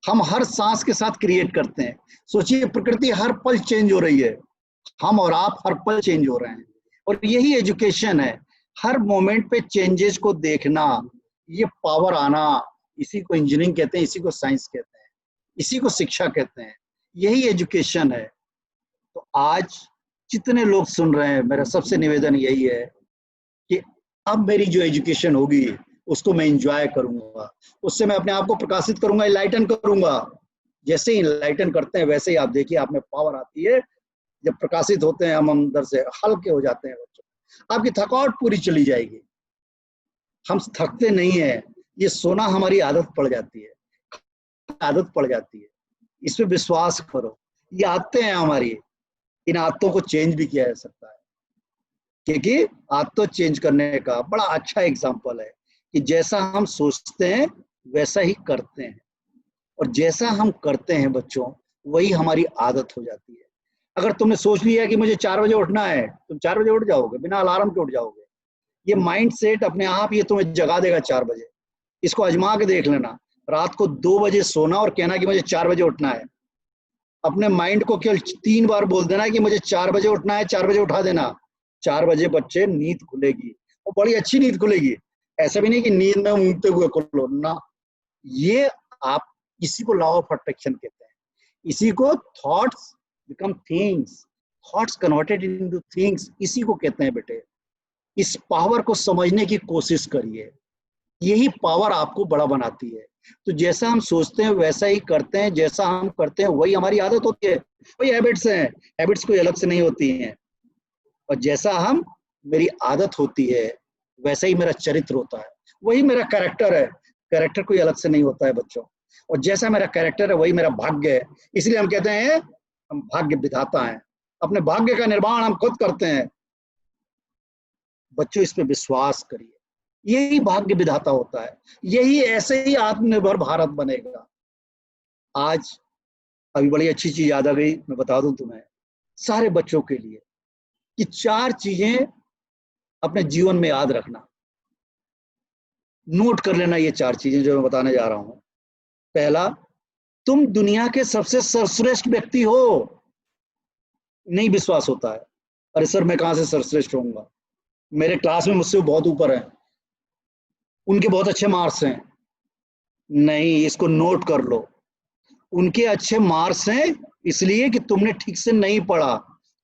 हम हर सांस के साथ क्रिएट करते हैं। सोचिए, प्रकृति हर पल चेंज हो रही है, हम और आप हर पल चेंज हो रहे हैं, और यही एजुकेशन है। हर मोमेंट पे चेंजेस को देखना, ये पावर आना, इसी को इंजीनियरिंग कहते हैं, इसी को साइंस कहते हैं, इसी को शिक्षा कहते हैं, यही एजुकेशन है। तो आज जितने लोग सुन रहे हैं, मेरा सबसे निवेदन यही है कि अब मेरी जो एजुकेशन होगी उसको मैं एंजॉय करूंगा, उससे मैं अपने आप को प्रकाशित करूंगा, इनलाइटन करूंगा। जैसे ही इनलाइटन करते हैं, वैसे ही आप देखिए आप में पावर आती है। जब प्रकाशित होते हैं हम, अंदर से हल्के हो जाते हैं बच्चों, आपकी थकावट पूरी चली जाएगी। हम थकते नहीं है, ये सोना हमारी आदत पड़ जाती है, आदत पड़ जाती है। इस पे विश्वास करो, ये आदतें हैं हमारी, इन आदतों को चेंज भी किया जा सकता है। क्योंकि आदतों चेंज करने का बड़ा अच्छा एग्जाम्पल है कि जैसा हम सोचते हैं वैसा ही करते हैं, और जैसा हम करते हैं बच्चों, वही हमारी आदत हो जाती है। अगर तुमने सोच लिया कि मुझे 4 बजे उठना है, तुम 4 बजे उठ जाओगे, बिना अलार्म के उठ जाओगे। ये माइंड सेट अपने आप ये तुम्हें जगा देगा 4 बजे। इसको आजमा के देख लेना, रात को 2 बजे सोना और कहना कि मुझे 4 बजे उठना है। अपने माइंड को केवल 3 बार बोल देना कि मुझे 4 बजे उठना है, 4 बजे उठा देना। 4 बजे बच्चे नींद खुलेगी, और बड़ी अच्छी नींद खुलेगी। ऐसा भी नहीं कि नींद में ऊँगते हुए खुलो ना, ये आप, इसी को लॉ ऑफ अट्रैक्शन कहते हैं, इसी को thoughts become things, thoughts converted into things, इसी को कहते हैं बेटे। इस पावर को समझने की कोशिश करिए, यही पावर आपको बड़ा बनाती है। तो जैसा हम सोचते हैं वैसा ही करते हैं, जैसा हम करते हैं वही हमारी आदत होती है, वही हैबिट्स हैं। हैबिट्स कोई अलग से नहीं होती हैं, और जैसा हम, मेरी आदत होती है, वैसा ही मेरा चरित्र होता है, वही मेरा कैरेक्टर है। कैरेक्टर कोई अलग से नहीं होता है बच्चों, और जैसा मेरा कैरेक्टर है वही मेरा भाग्य है। इसलिए हम कहते हैं हम भाग्य विधाता हैं, अपने भाग्य का निर्माण हम खुद करते हैं। बच्चों, इस पे विश्वास करिए, यही भाग्य विधाता होता है, यही, ऐसे ही आत्मनिर्भर भारत बनेगा। आज अभी बड़ी अच्छी चीज याद आ गई, मैं बता दूं तुम्हें, सारे बच्चों के लिए, कि 4 चीजें अपने जीवन में याद रखना, नोट कर लेना। ये 4 चीजें जो मैं बताने जा रहा हूं। पहला, तुम दुनिया के सबसे सर्वश्रेष्ठ व्यक्ति हो। नहीं विश्वास होता है, अरे सर मैं कहां से सर्वश्रेष्ठ होऊंगा, मेरे क्लास में मुझसे बहुत ऊपर है, उनके बहुत अच्छे मार्क्स हैं। नहीं, इसको नोट कर लो, उनके अच्छे मार्क्स हैं इसलिए कि तुमने ठीक से नहीं पढ़ा।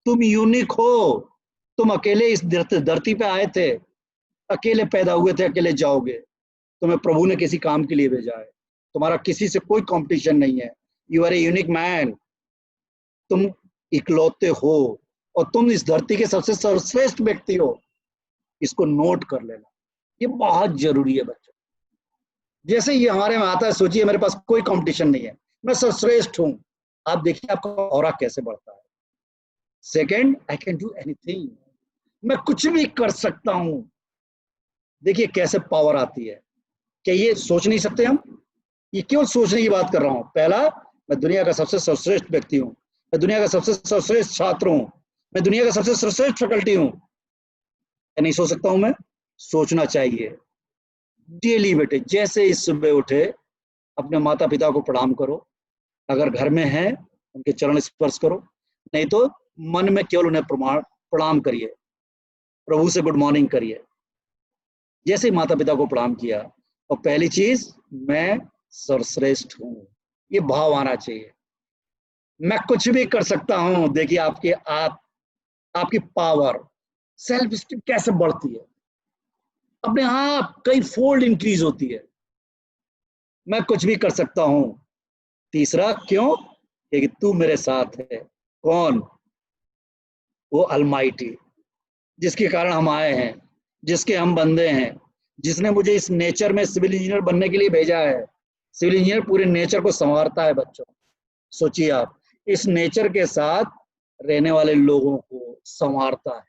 तुम यूनिक हो, तुम अकेले इस धरती पे आए थे, अकेले पैदा हुए थे, अकेले जाओगे। तुम्हें प्रभु ने किसी काम के लिए भेजा है, तुम्हारा किसी से कोई कंपटीशन नहीं है। You are a unique man, तुम इकलौते हो, और तुम इस धरती के सबसे सर्वश्रेष्ठ व्यक्ति हो। इसको नोट कर लेना, ये बहुत जरूरी है बच्चों। जैसे ये हमारे में आता है, सोचिए मेरे पास कोई कंपटीशन नहीं है, मैं सर्वश्रेष्ठ हूं, आप देखिए आपका ऑरा कैसे बढ़ता है। Second, I can do anything, मैं कुछ भी कर सकता हूं। देखिए कैसे पावर आती है। क्या ये सोच नहीं सकते हम? ये केवल सोचने की बात कर रहा हूं। पहला, मैं दुनिया का सबसे सर्वश्रेष्ठ व्यक्ति हूं, मैं दुनिया का सबसे सर्वश्रेष्ठ छात्र हूं, मैं दुनिया का सबसे सर्वश्रेष्ठ फैकल्टी हूं। नहीं सोच सकता हूं मैं? सोचना चाहिए डेली बेटे। जैसे इस सुबह उठे, अपने माता पिता को प्रणाम करो, अगर घर में हैं उनके चरण स्पर्श करो, नहीं तो मन में केवल उन्हें प्रणाम करिए, प्रभु से गुड मॉर्निंग करिए। जैसे माता पिता को प्रणाम किया, और पहली चीज, मैं सर्वश्रेष्ठ हूं, ये भाव आना चाहिए। मैं कुछ भी कर सकता हूं। देखिए आपकी पावर, सेल्फ स्टीम कैसे बढ़ती है, अपने आप कई फोल्ड इंक्रीज होती है। मैं कुछ भी कर सकता हूं। तीसरा, क्यों? क्योंकि तू मेरे साथ है। कौन? वो अलमाइटी, जिसके कारण हम आए हैं, जिसके हम बंदे हैं, जिसने मुझे इस नेचर में सिविल इंजीनियर बनने के लिए भेजा है। सिविल इंजीनियर पूरे नेचर को संवारता है बच्चों। सोचिए आप, इस नेचर के साथ रहने वाले लोगों को संवारता है।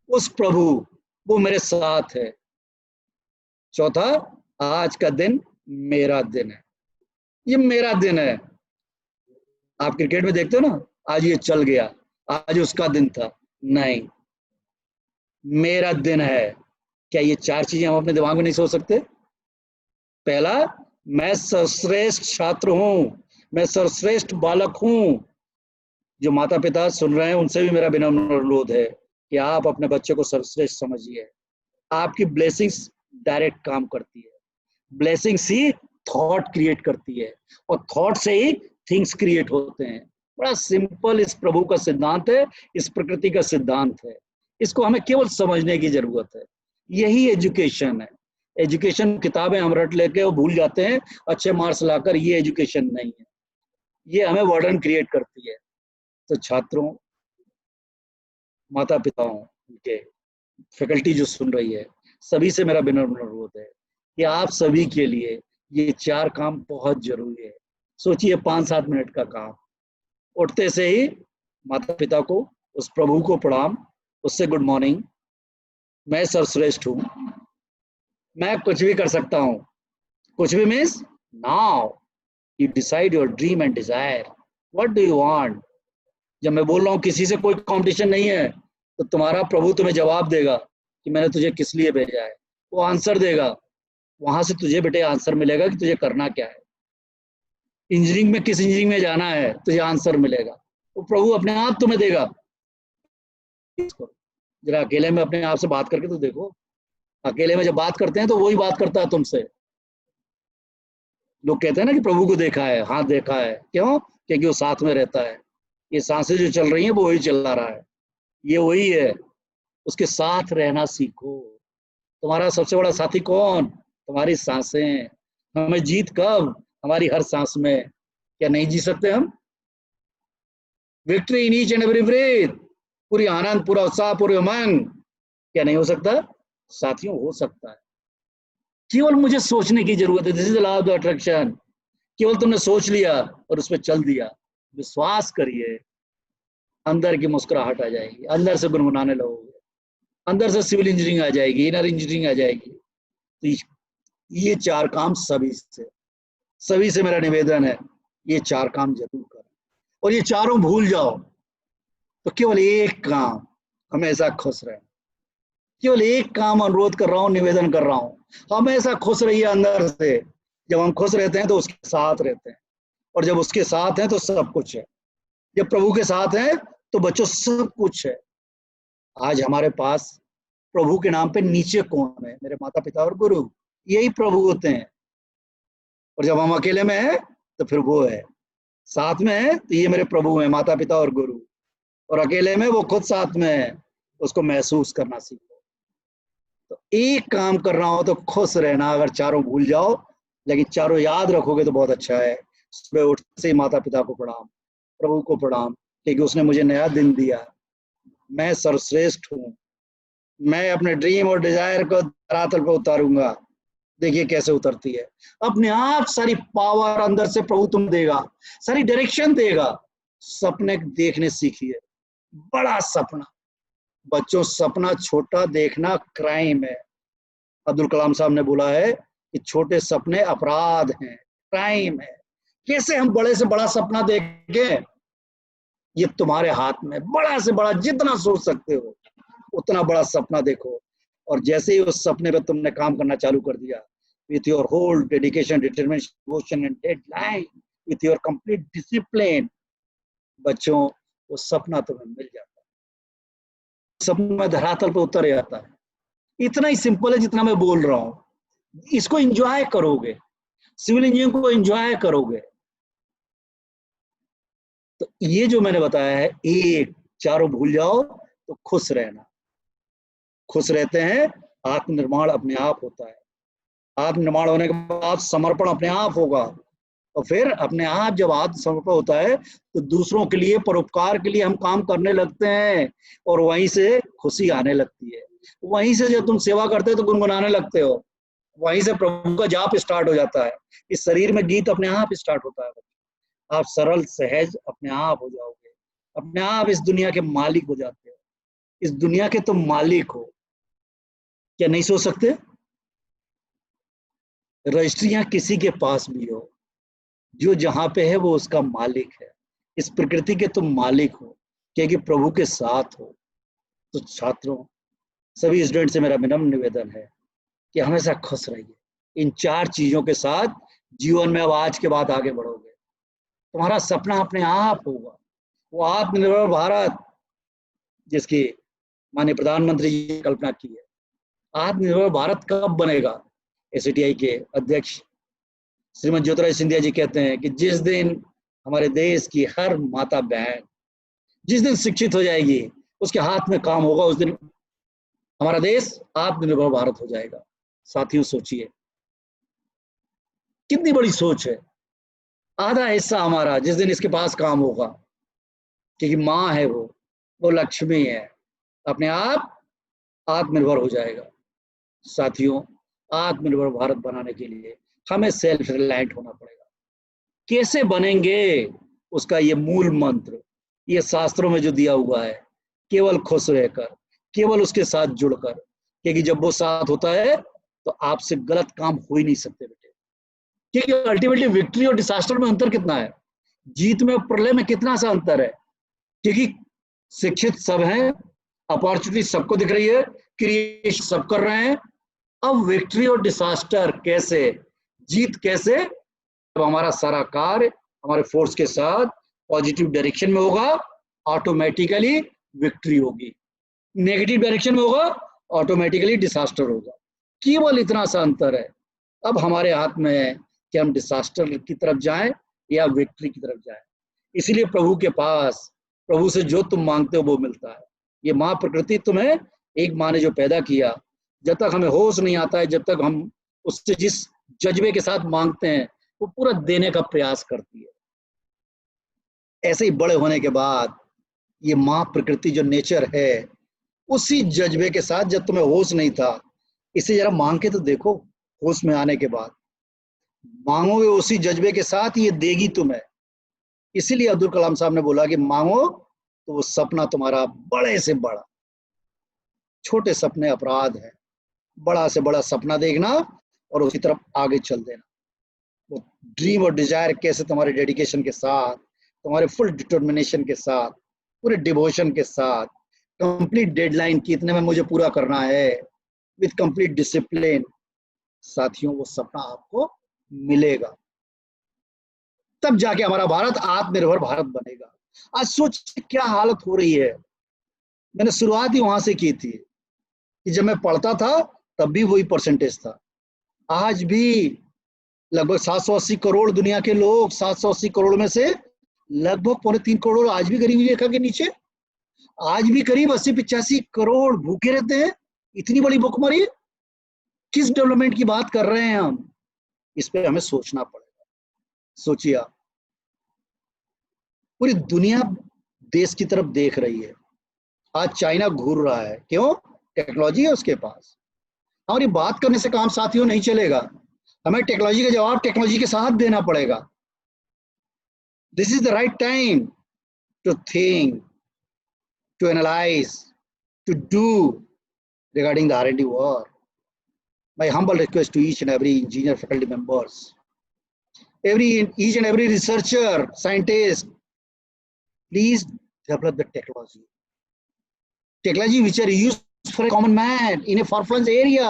उस प्रभु, वो मेरे साथ है। चौथा, आज का दिन मेरा दिन है। ये मेरा दिन है। आप क्रिकेट में देखते हो ना, आज ये चल गया, आज उसका दिन था। नहीं, मेरा दिन है। क्या ये चार चीजें हम अपने दिमाग में नहीं सोच सकते? पहला, मैं सर्वश्रेष्ठ छात्र हूं, मैं सर्वश्रेष्ठ बालक हूं। जो माता पिता सुन रहे हैं उनसे भी मेरा विनम्र अनुरोध है कि आप अपने बच्चे को सर्वश्रेष्ठ समझिए। आपकी ब्लेसिंग्स डायरेक्ट काम करती है। ब्लेसिंग्स ही थॉट क्रिएट करती है और थॉट से ही थिंग्स क्रिएट होते हैं। बड़ा सिंपल इस प्रभु का सिद्धांत है, इस प्रकृति का सिद्धांत है। इसको हमें केवल समझने की जरूरत है। यही एजुकेशन है। एजुकेशन किताबें हम रट लेके वो भूल जाते हैं, अच्छे मार्क्स लाकर, ये एजुकेशन नहीं है। ये हमें वर्डन क्रिएट करती है। तो छात्रों, माता पिताओं, उनके फैकल्टी जो सुन रही है, सभी से मेरा विनम्र अनुरोध है कि आप सभी के लिए ये चार काम बहुत जरूरी है। सोचिए, 5-7 मिनट का काम। उठते से ही माता पिता को, उस प्रभु को प्रणाम, उससे गुड मॉर्निंग, मैं सर्वश्रेष्ठ हूं, मैं कुछ भी कर सकता हूं। कुछ भी means now you decide your dream and desire, what do you want. जब मैं बोल रहा हूं किसी से कोई कंपटीशन नहीं है, तो तुम्हारा प्रभु तुम्हें जवाब देगा कि मैंने तुझे किस लिए भेजा है। वो आंसर देगा, वहां से तुझे बेटे आंसर मिलेगा कि तुझे करना क्या है। इंजीनियरिंग में किस इंजीनियरिंग में जाना है, तुझे आंसर मिलेगा। वो प्रभु अपने आप तुम्हें देगा। जरा अकेले में अपने आप से बात करके तो देखो। अकेले में जब बात करते हैं तो वही बात करता है तुमसे। लोग कहते हैं ना कि प्रभु को देखा है। हाँ, देखा है। क्यों? क्योंकि वो साथ में रहता है। ये सांसें जो चल रही हैं वो वही चला रहा है। ये वही है। उसके साथ रहना सीखो। तुम्हारा सबसे बड़ा साथी कौन? तुम्हारी सांसें। हमें जीत कब? हमारी हर सांस में। क्या नहीं जी सकते हम? Victory in each and every breath. पूरी आनंद, पूरा उत्साह, पूरे उमंग। क्या नहीं हो सकता? साथियों, हो सकता है। केवल मुझे सोचने की जरूरत है। This is the law of the attraction. केवल तुमने सोच लिया और उस पर चल दिया। विश्वास करिए, अंदर की मुस्कुराहट आ जाएगी, अंदर से गुनगुनाने लगोगे, अंदर से सिविल इंजीनियरिंग आ जाएगी, इनर इंजीनियरिंग आ जाएगी। तो ये चार काम सभी से मेरा निवेदन है, ये चार काम जरूर करें। और ये चारों भूल जाओ तो केवल एक काम, हमेशा खुश रहे। केवल एक काम अनुरोध कर रहा हूं, निवेदन कर रहा हूं, हमेशा खुश रहिए अंदर से। जब हम खुश रहते हैं तो उसके साथ रहते हैं, और जब उसके साथ हैं तो सब कुछ है। जब प्रभु के साथ हैं तो बच्चों सब कुछ है। आज हमारे पास प्रभु के नाम पे नीचे कौन है? मेरे माता पिता और गुरु, यही प्रभु होते हैं। और जब हम अकेले में हैं तो फिर वो है। साथ में है तो ये मेरे प्रभु हैं, माता पिता और गुरु। और अकेले में वो खुद साथ में है। उसको महसूस करना सीखो। तो एक काम कर रहा हो तो खुश रहना। अगर चारों भूल जाओ, लेकिन चारों याद रखोगे तो बहुत अच्छा है। सुबह उठते ही माता पिता को प्रणाम, प्रभु को प्रणाम, क्योंकि उसने मुझे नया दिन दिया। मैं सर्वश्रेष्ठ हूँ। मैं अपने ड्रीम और डिजायर को धरातल पर उतारूंगा। देखिए कैसे उतरती है। अपने आप सारी पावर अंदर से प्रभु तुम देगा, सारी डायरेक्शन देगा। सपने देखने सीखिए। बड़ा सपना। बच्चों, सपना छोटा देखना क्राइम है। अब्दुल कलाम साहब ने बोला है कि छोटे सपने अपराध हैं, क्राइम है। कैसे हम बड़े से बड़ा सपना देखें? ये तुम्हारे हाथ में। बड़ा से बड़ा जितना सोच सकते हो उतना बड़ा सपना देखो। और जैसे ही उस सपने पे तुमने काम करना चालू कर दिया, with your whole dedication, determination, devotion and deadline, with your complete discipline, बच्चों, वो सपना तुम्हें मिल जाता है। सपना धरातल पे उतर जाता है। इतना ही सिंपल है जितना मैं बोल रहा हूं। इसको एंजॉय करोगे, सिविल इंजीनियरिंग को एंजॉय करोगे। तो ये जो मैंने बताया है, एक चारों भूल जाओ तो खुश रहना। खुश रहते हैं, आत्मनिर्माण अपने आप होता है। आत्मनिर्माण होने के बाद समर्पण अपने आप होगा। और फिर अपने आप जब आत्मसमर्पण होता है तो दूसरों के लिए, परोपकार के लिए हम काम करने लगते हैं, और वहीं से खुशी आने लगती है। वहीं से जब तुम सेवा करते हो तो गुनगुनाने लगते हो, वहीं से प्रभु का जाप स्टार्ट हो जाता है। इस शरीर में गीत अपने आप स्टार्ट होता है। आप सरल सहज अपने आप हो जाओगे, अपने आप इस दुनिया के मालिक हो जाते हो। इस दुनिया के तुम मालिक हो, क्या नहीं सोच सकते? रजिस्ट्रियां किसी के पास भी हो, जो जहां पे है वो उसका मालिक है। इस प्रकृति के तुम मालिक हो क्योंकि प्रभु के साथ हो। तो छात्रों, सभी स्टूडेंट से मेरा विनम्र निवेदन है कि हमेशा खुश रहिए। इन 4 चीजों के साथ जीवन में अब आज के बाद आगे बढ़ोगे। तुम्हारा सपना अपने आप होगा, वो आत्मनिर्भर भारत जिसकी माननीय प्रधानमंत्री जी ने कल्पना की है। आत्मनिर्भर भारत कब बनेगा? एसटीआई के अध्यक्ष श्रीमती ज्योतिरादित्य सिंधिया जी कहते हैं कि जिस दिन हमारे देश की हर माता बहन जिस दिन शिक्षित हो जाएगी, उसके हाथ में काम होगा, उस दिन हमारा देश आत्मनिर्भर भारत हो जाएगा। साथियों, सोचिए कितनी बड़ी सोच है। आधा हिस्सा हमारा जिस दिन इसके पास काम होगा, क्योंकि माँ है वो लक्ष्मी है, अपने आप आत्मनिर्भर हो जाएगा। साथियों, आत्मनिर्भर भारत बनाने के लिए हमें सेल्फ रिलायंट होना पड़ेगा। कैसे बनेंगे? उसका ये मूल मंत्र ये शास्त्रों में जो दिया हुआ है, केवल खुश रहकर, केवल उसके साथ जुड़कर, क्योंकि जब वो साथ होता है तो आपसे गलत काम हो ही नहीं सकते बेटे। क्योंकि अल्टीमेटली विक्ट्री और डिसास्टर में अंतर कितना है, जीत में और प्रलय में कितना सा अंतर है। क्योंकि शिक्षित सब हैं, अपॉर्चुनिटी सबको दिख रही है, क्रिएशन सब कर रहे हैं। अब विक्ट्री और डिसास्टर कैसे, जीत कैसे? अब हमारा सारा कार्य हमारे फोर्स के साथ पॉजिटिव डायरेक्शन में होगा, ऑटोमेटिकली विक्ट्री होगी। नेगेटिव डायरेक्शन में होगा, ऑटोमेटिकली डिसास्टर होगा। केवल इतना सा अंतर है। अब हमारे हाथ में है कि हम डिसास्टर की तरफ जाएं या विक्ट्री की तरफ जाएं। इसीलिए प्रभु के पास, प्रभु से जो तुम मांगते हो वो मिलता है। ये माँ प्रकृति तुम्हें, एक माँ ने जो पैदा किया, जब तक हमें होश नहीं आता है, जब तक हम उससे जिस जज्बे के साथ मांगते हैं वो पूरा देने का प्रयास करती है। ऐसे ही बड़े होने के बाद ये माँ प्रकृति जो नेचर है, उसी जज्बे के साथ, जब तुम्हें होश नहीं था, इसे जरा मांग के तो देखो। होश में आने के बाद मांगोगे उसी जज्बे के साथ, ये देगी तुम्हें। इसीलिए अब्दुल कलाम साहब ने बोला कि मांगो तो वो सपना तुम्हारा बड़े से बड़ा, छोटे सपने अपराध है, बड़ा से बड़ा सपना देखना और उसकी तरफ आगे चल देना। वो ड्रीम और डिजायर कैसे तुम्हारे डेडिकेशन के साथ, तुम्हारे फुल डिटर्मिनेशन के साथ, पूरे डिवोशन के साथ, कंप्लीट डेडलाइन की इतने में मुझे पूरा करना है, विद कंप्लीट डिसिप्लिन, साथियों वो सपना आपको मिलेगा। तब जाके हमारा भारत आत्मनिर्भर भारत बनेगा। आज सोचिए क्या हालत हो रही है। मैंने शुरुआत ही वहां से की थी कि जब मैं पढ़ता था तब भी वही परसेंटेज था। आज भी लगभग 780 करोड़ दुनिया के लोग, 780 करोड़ में से लगभग 3.25 करोड़ आज भी गरीबी रेखा के नीचे। आज भी करीब 80-85 करोड़ भूखे रहते हैं। इतनी बड़ी भुखमरी, किस डेवलपमेंट की बात कर रहे हैं हम? इस पे हमें सोचना पड़ेगा। सोचिए आप, पूरी दुनिया देश की तरफ देख रही है। आज चाइना घूर रहा है, क्यों? टेक्नोलॉजी है उसके पास। हमारी बात करने से काम साथियों नहीं चलेगा, हमें टेक्नोलॉजी का जवाब टेक्नोलॉजी के साथ देना पड़ेगा। This is the right time to think, to analyse, to do regarding the R&D war. My humble request to each and every engineer, faculty members, each and every researcher, scientist, please develop the technology which are used for a common man in a far-flung area,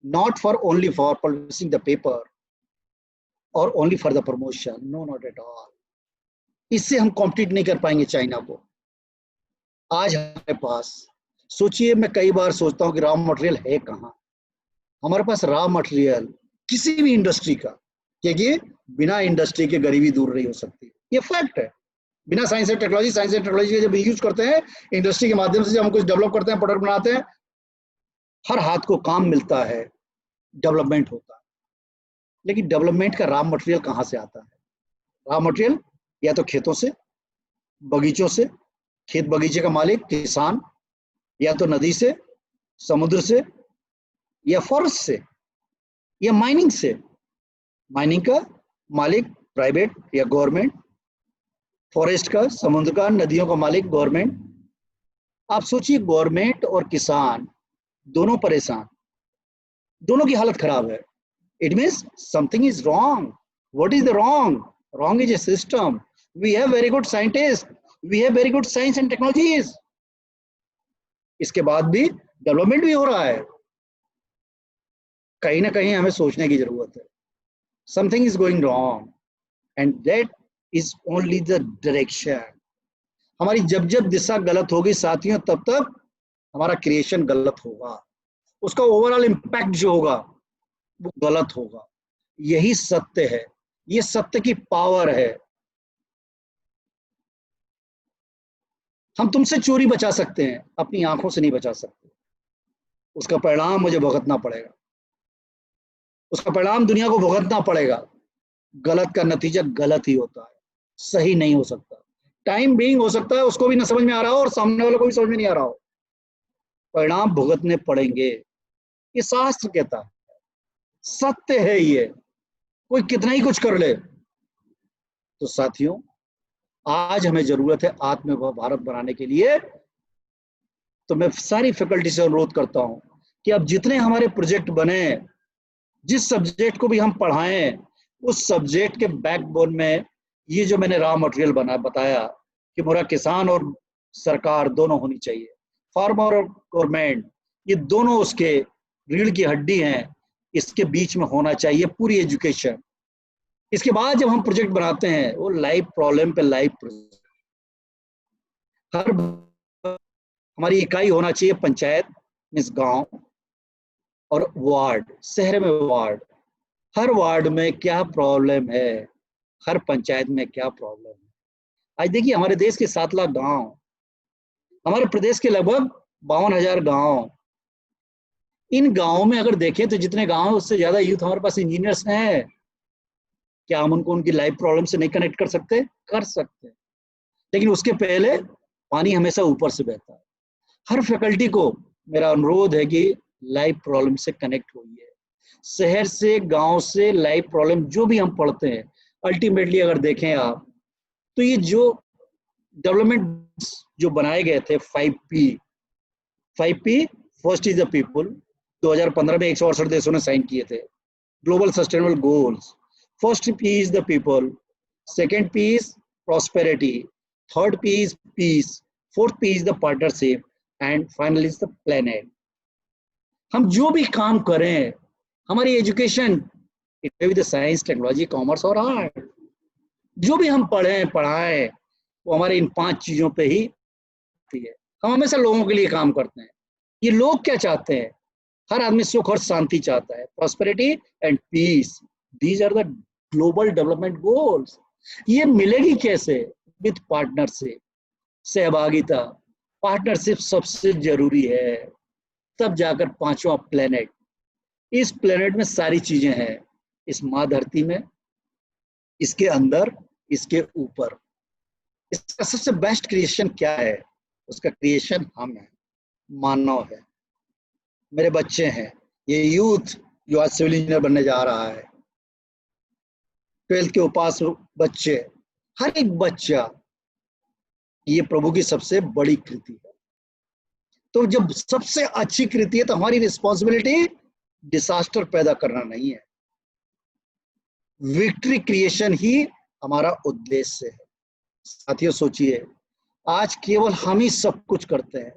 not for only for publishing the paper or only for the promotion. No, not at all. इससे हम compete नहीं कर पाएंगे China को। आज हमारे पास, सोचिए, मैं कई बार सोचता हूँ कि रॉ मटेरियल है कहाँ। हमारे पास रॉ मटेरियल किसी भी इंडस्ट्री का, क्योंकि बिना इंडस्ट्री के गरीबी दूर नहीं हो सकती, ये फैक्ट है। बिना साइंस एंड टेक्नोलॉजी जब यूज करते हैं, इंडस्ट्री के माध्यम से जब हम कुछ डेवलप करते हैं, प्रोडक्ट बनाते हैं, हर हाथ को काम मिलता है, डेवलपमेंट होता है। लेकिन डेवलपमेंट का रॉ मटेरियल कहाँ से आता है? रॉ मटेरियल या तो खेतों से, बगीचों से, खेत बगीचे का मालिक किसान, या तो नदी से, समुद्र से या फॉरेस्ट से या माइनिंग से? माइनिंग का मालिक प्राइवेट या गवर्नमेंट, फॉरेस्ट का, समुद्र का, नदियों का मालिक गवर्नमेंट। आप सोचिए, गवर्नमेंट और किसान दोनों परेशान, दोनों की हालत खराब है। It means something is wrong. What is the wrong? Wrong is a system. We have very good scientist, we have very good science and technologies, इसके बाद भी डेवलपमेंट भी हो रहा है। कहीं ना कहीं हमें सोचने की जरूरत है। Something is going wrong and that is only the direction. हमारी जब जब दिशा गलत होगी साथियों, तब तक हमारा क्रिएशन गलत होगा, उसका ओवरऑल इम्पैक्ट जो होगा वो गलत होगा। यही सत्य है, ये सत्य की पावर है। हम तुमसे चोरी बचा सकते हैं, अपनी आंखों से नहीं बचा सकते। उसका परिणाम मुझे भुगतना पड़ेगा, उसका परिणाम दुनिया को भुगतना पड़ेगा। गलत का नतीजा गलत ही होता है, सही नहीं हो सकता। टाइम बीइंग हो सकता है उसको भी ना समझ में आ रहा हो और सामने वाले को भी समझ में नहीं आ रहा हो, परिणाम भुगतने पड़ेंगे। ये शास्त्र कहता है, सत्य है ये, कोई कितना ही कुछ कर ले। तो साथियों, आज हमें जरूरत है आत्मनिर्भर भारत बनाने के लिए। तो मैं सारी फैकल्टी से अनुरोध करता हूं कि अब जितने हमारे प्रोजेक्ट बने, जिस सब्जेक्ट को भी हम पढ़ाएं, उस सब्जेक्ट के बैकबोन में ये जो मैंने रॉ मटेरियल बताया कि मेरा किसान और सरकार दोनों होनी चाहिए, फार्मर और गवर्नमेंट, ये दोनों उसके रीढ़ की हड्डी हैं। इसके बीच में होना चाहिए पूरी एजुकेशन। इसके बाद जब हम प्रोजेक्ट बनाते हैं, वो लाइव प्रॉब्लम पे लाइव प्रोजेक्ट। हर हमारी इकाई होना चाहिए पंचायत मीन्स गांव और वार्ड, शहर में वार्ड। हर वार्ड में क्या प्रॉब्लम है, हर पंचायत में क्या प्रॉब्लम है। आज देखिए, हमारे देश के 7 लाख गांव, हमारे प्रदेश के लगभग 52,000 गांव। इन गांवों में अगर देखें तो जितने गांव हैं उससे ज्यादा यूथ हमारे पास इंजीनियर्स हैं। क्या हम उनको उनकी लाइफ प्रॉब्लम से नहीं कनेक्ट कर सकते? कर सकते हैं, लेकिन उसके पहले पानी हमेशा ऊपर से बहता है। हर फैकल्टी को मेरा अनुरोध है कि लाइफ प्रॉब्लम से कनेक्ट होइए। शहर से, गांव से लाइफ प्रॉब्लम जो भी हम पढ़ते हैं, अल्टीमेटली अगर देखें आप तो ये जो डेवलपमेंट जो बनाए गए थे 5P, first is the people, 2015 में 168 देशों ने साइन किए थे। Global sustainable goals, first P is the people, second P is prosperity, third P is peace, fourth P is the partnership, and finally is the planet. हम जो भी काम करें, हमारी education, it may be the science, technology, commerce और art, जो भी हम पढ़ाएं वो हमारे इन 5 चीजों पे ही है। हम हमेशा लोगों के लिए काम करते हैं। ये लोग क्या चाहते हैं? हर आदमी सुख और शांति चाहता है, prosperity and peace. These are the global development goals. ये मिलेगी कैसे? विथ पार्टनरशिप, सहभागिता। पार्टनरशिप सबसे जरूरी है, तब जाकर 5वां प्लेनेट। इस प्लेनेट में सारी चीजें हैं, इस माँ धरती में, इसके अंदर, इसके ऊपर। इसका सबसे बेस्ट क्रिएशन क्या है? उसका क्रिएशन हम है, मानव है, मेरे बच्चे हैं, ये यूथ जो आज सिविल इंजीनियर बनने जा रहा है, 12th के उपास बच्चे, हर एक बच्चा, ये प्रभु की सबसे बड़ी कृति है। तो जब सबसे अच्छी कृति है तो हमारी रिस्पॉन्सिबिलिटी डिजास्टर पैदा करना नहीं है, विक्ट्री क्रिएशन ही हमारा उद्देश्य है। साथियों सोचिए, आज केवल हम ही सब कुछ करते हैं।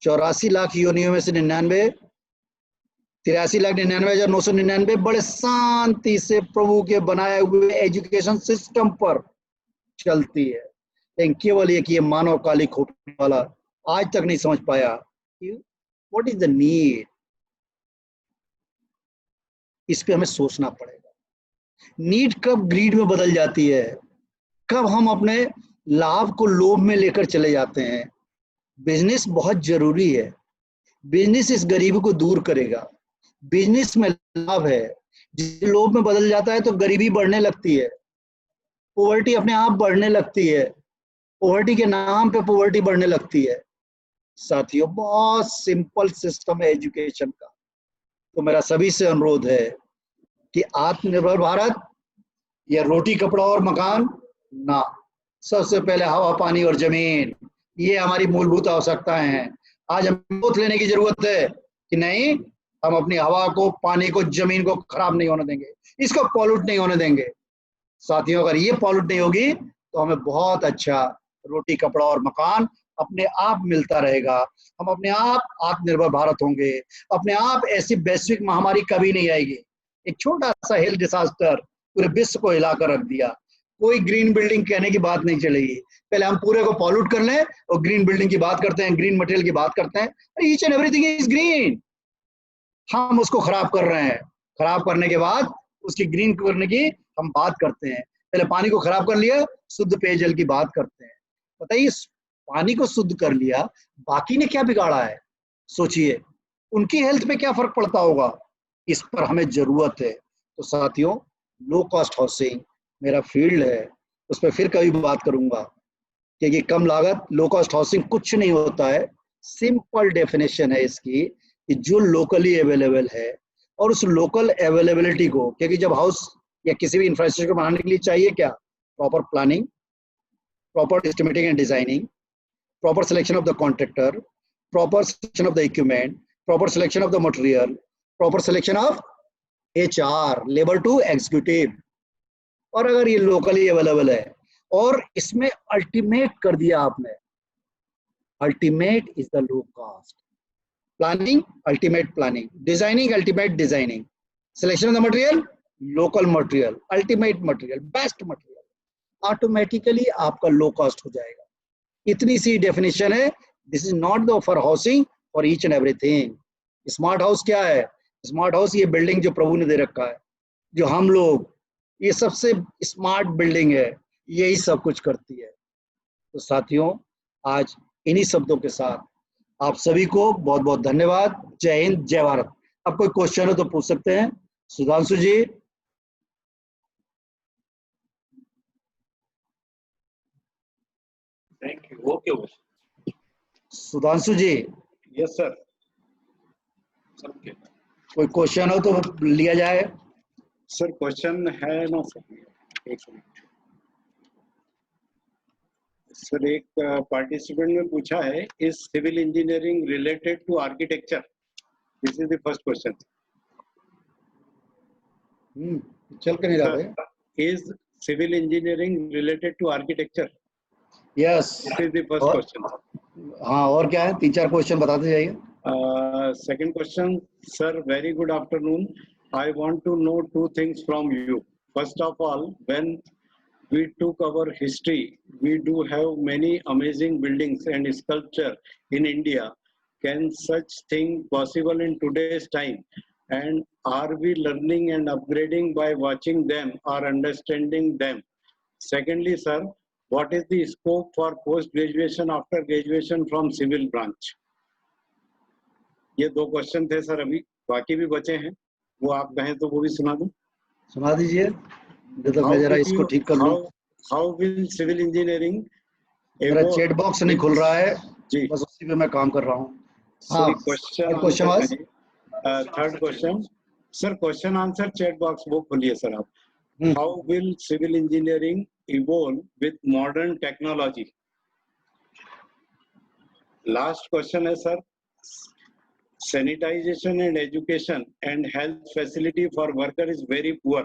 84 लाख योनियों में से 83,99,999 बड़े शांति से प्रभु के बनाए हुए एजुकेशन सिस्टम पर चलती है, लेकिन केवल एक ये मानव काली खोपड़ी वाला आज तक नहीं समझ पाया कि व्हाट इज द नीड। इस पे हमें सोचना पड़ेगा। नीड कब ग्रीड में बदल जाती है, कब हम अपने लाभ को लोभ में लेकर चले जाते हैं। बिजनेस बहुत जरूरी है, बिजनेस इस गरीबी को दूर करेगा। बिजनेस में लाभ है, जिस लोभ में बदल जाता है तो गरीबी बढ़ने लगती है, पॉवर्टी अपने आप बढ़ने लगती है, पॉवर्टी के नाम पे पॉवर्टी बढ़ने लगती है। साथियों बहुत सिंपल सिस्टम है एजुकेशन का। तो मेरा सभी से अनुरोध है कि आत्मनिर्भर भारत या रोटी कपड़ा और मकान ना, सबसे पहले हवा पानी और जमीन, ये हमारी मूलभूत आवश्यकताएं हैं। आज हमें सोच लेने की जरूरत है कि नहीं, हम अपनी हवा को, पानी को, जमीन को खराब नहीं होने देंगे, इसको पॉल्यूट नहीं होने देंगे। साथियों अगर ये पॉल्यूट नहीं होगी तो हमें बहुत अच्छा रोटी कपड़ा और मकान अपने आप मिलता रहेगा। हम अपने आप आत्मनिर्भर भारत होंगे, अपने आप ऐसी वैश्विक महामारी कभी नहीं आएगी। एक छोटा सा हेल्थ डिजास्टर पूरे विश्व को हिलाकर रख दिया, कोई ग्रीन बिल्डिंग कहने की बात नहीं चलेगी। पहले हम पूरे को पॉल्यूट कर लें और ग्रीन बिल्डिंग की बात करते हैं, ग्रीन मटेरियल की बात करते हैं, each and everything is green. हम उसको खराब कर रहे हैं, खराब करने के बाद उसकी ग्रीन करने की हम बात करते हैं। पहले पानी को खराब कर लिया, शुद्ध पेयजल की बात करते हैं। बताइए, पानी को शुद्ध कर लिया, बाकी ने क्या बिगाड़ा है? सोचिए उनकी हेल्थ पे क्या फर्क पड़ता होगा। इस पर हमें जरूरत है। तो साथियों, लो कॉस्ट हाउसिंग मेरा फील्ड है, उस पर फिर कभी बात करूंगा, क्योंकि कम लागत लो कॉस्ट हाउसिंग कुछ नहीं होता है। सिंपल डेफिनेशन है इसकी कि जो लोकली अवेलेबल है, और उस लोकल अवेलेबिलिटी को, क्योंकि जब हाउस या किसी भी इंफ्रास्ट्रक्चर बनाने के लिए चाहिए क्या? Proper planning, proper estimating and designing, proper selection of the contractor, proper selection of the equipment, proper selection of the material, proper selection of HR, labor to executive। और अगर ये लोकली अवेलेबल है और इसमें अल्टीमेट कर दिया आपने, ultimate is the low cost, planning ultimate planning, designing ultimate designing, selection of the material local material, ultimate material, best material, automatically आपका लो कॉस्ट हो जाएगा। इतनी सी डेफिनेशन है। This is not the for housing for each and everything. Smart house क्या है? Smart house ये building जो प्रभु ने दे रखा है, जो हम लोग, ये सबसे स्मार्ट बिल्डिंग है, यही सब कुछ करती है। तो साथियों, आज इन्हीं शब्दों के साथ आप सभी को बहुत बहुत धन्यवाद। जय हिंद, जय भारत। अब कोई क्वेश्चन हो तो पूछ सकते हैं। Sudhanshu ji. Thank you. Okay Sudhanshu ji. Yes sir. कोई क्वेश्चन हो तो लिया जाए। सर क्वेश्चन है ना सर? एक मिनट सर। एक पार्टिसिपेंट ने पूछा है, is civil engineering related to architecture? This is the first question. चल के नहीं रहा। Is civil engineering related to architecture? Yes, this is the first question. हाँ, और क्या है? 3-4 क्वेश्चन बताते जाइए। Second question, sir, very good afternoon. I want to know 2 things from you. First of all, when we took our history, we do have many amazing buildings and sculpture in India. Can such thing possible in today's time? And are we learning and upgrading by watching them or understanding them? Secondly, sir, what is the scope for post-graduation after graduation from civil branch? ये 2 question थे sir. अभी बाकी भी बचे हैं, वो आप कहें तो वो भी सुना दूं। सुना दीजिए, तो मैं जरा इसको ठीक कर लूं। How will civil engineering? मेरा चैट बॉक्स नहीं खुल रहा है जी, बस उसी पे मैं काम कर रहा हूं। हाँ, third question sir, question answer chat box वो खोलिए सर आप। How will civil engineering evolve with modern technology? Last question है sir, sanitization and education and health facility for worker is very poor,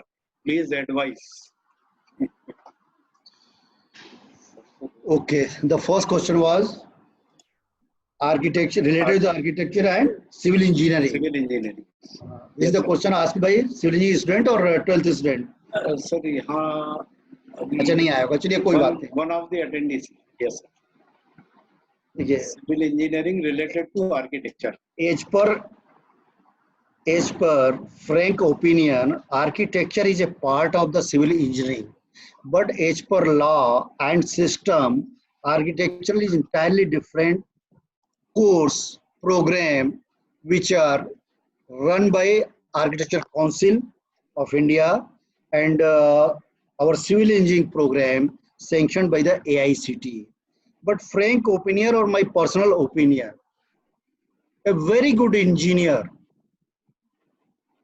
please advise. Okay, the first question was architecture, related to architecture and civil engineering. Civil engineering. Is the question asked by civil engineering student or 12th student? Sir, यहाँ अच्छा नहीं आया, चलिए कोई बात नहीं। One of the attendees. Yes sir. Civil engineering related to architecture. As per frank opinion, architecture is a part of the civil engineering, but as per law and system, architecture is entirely different course program which are run by Architecture Council of India and our civil engineering program sanctioned by the AICTE. But frank opinion or my personal opinion, A very good engineer,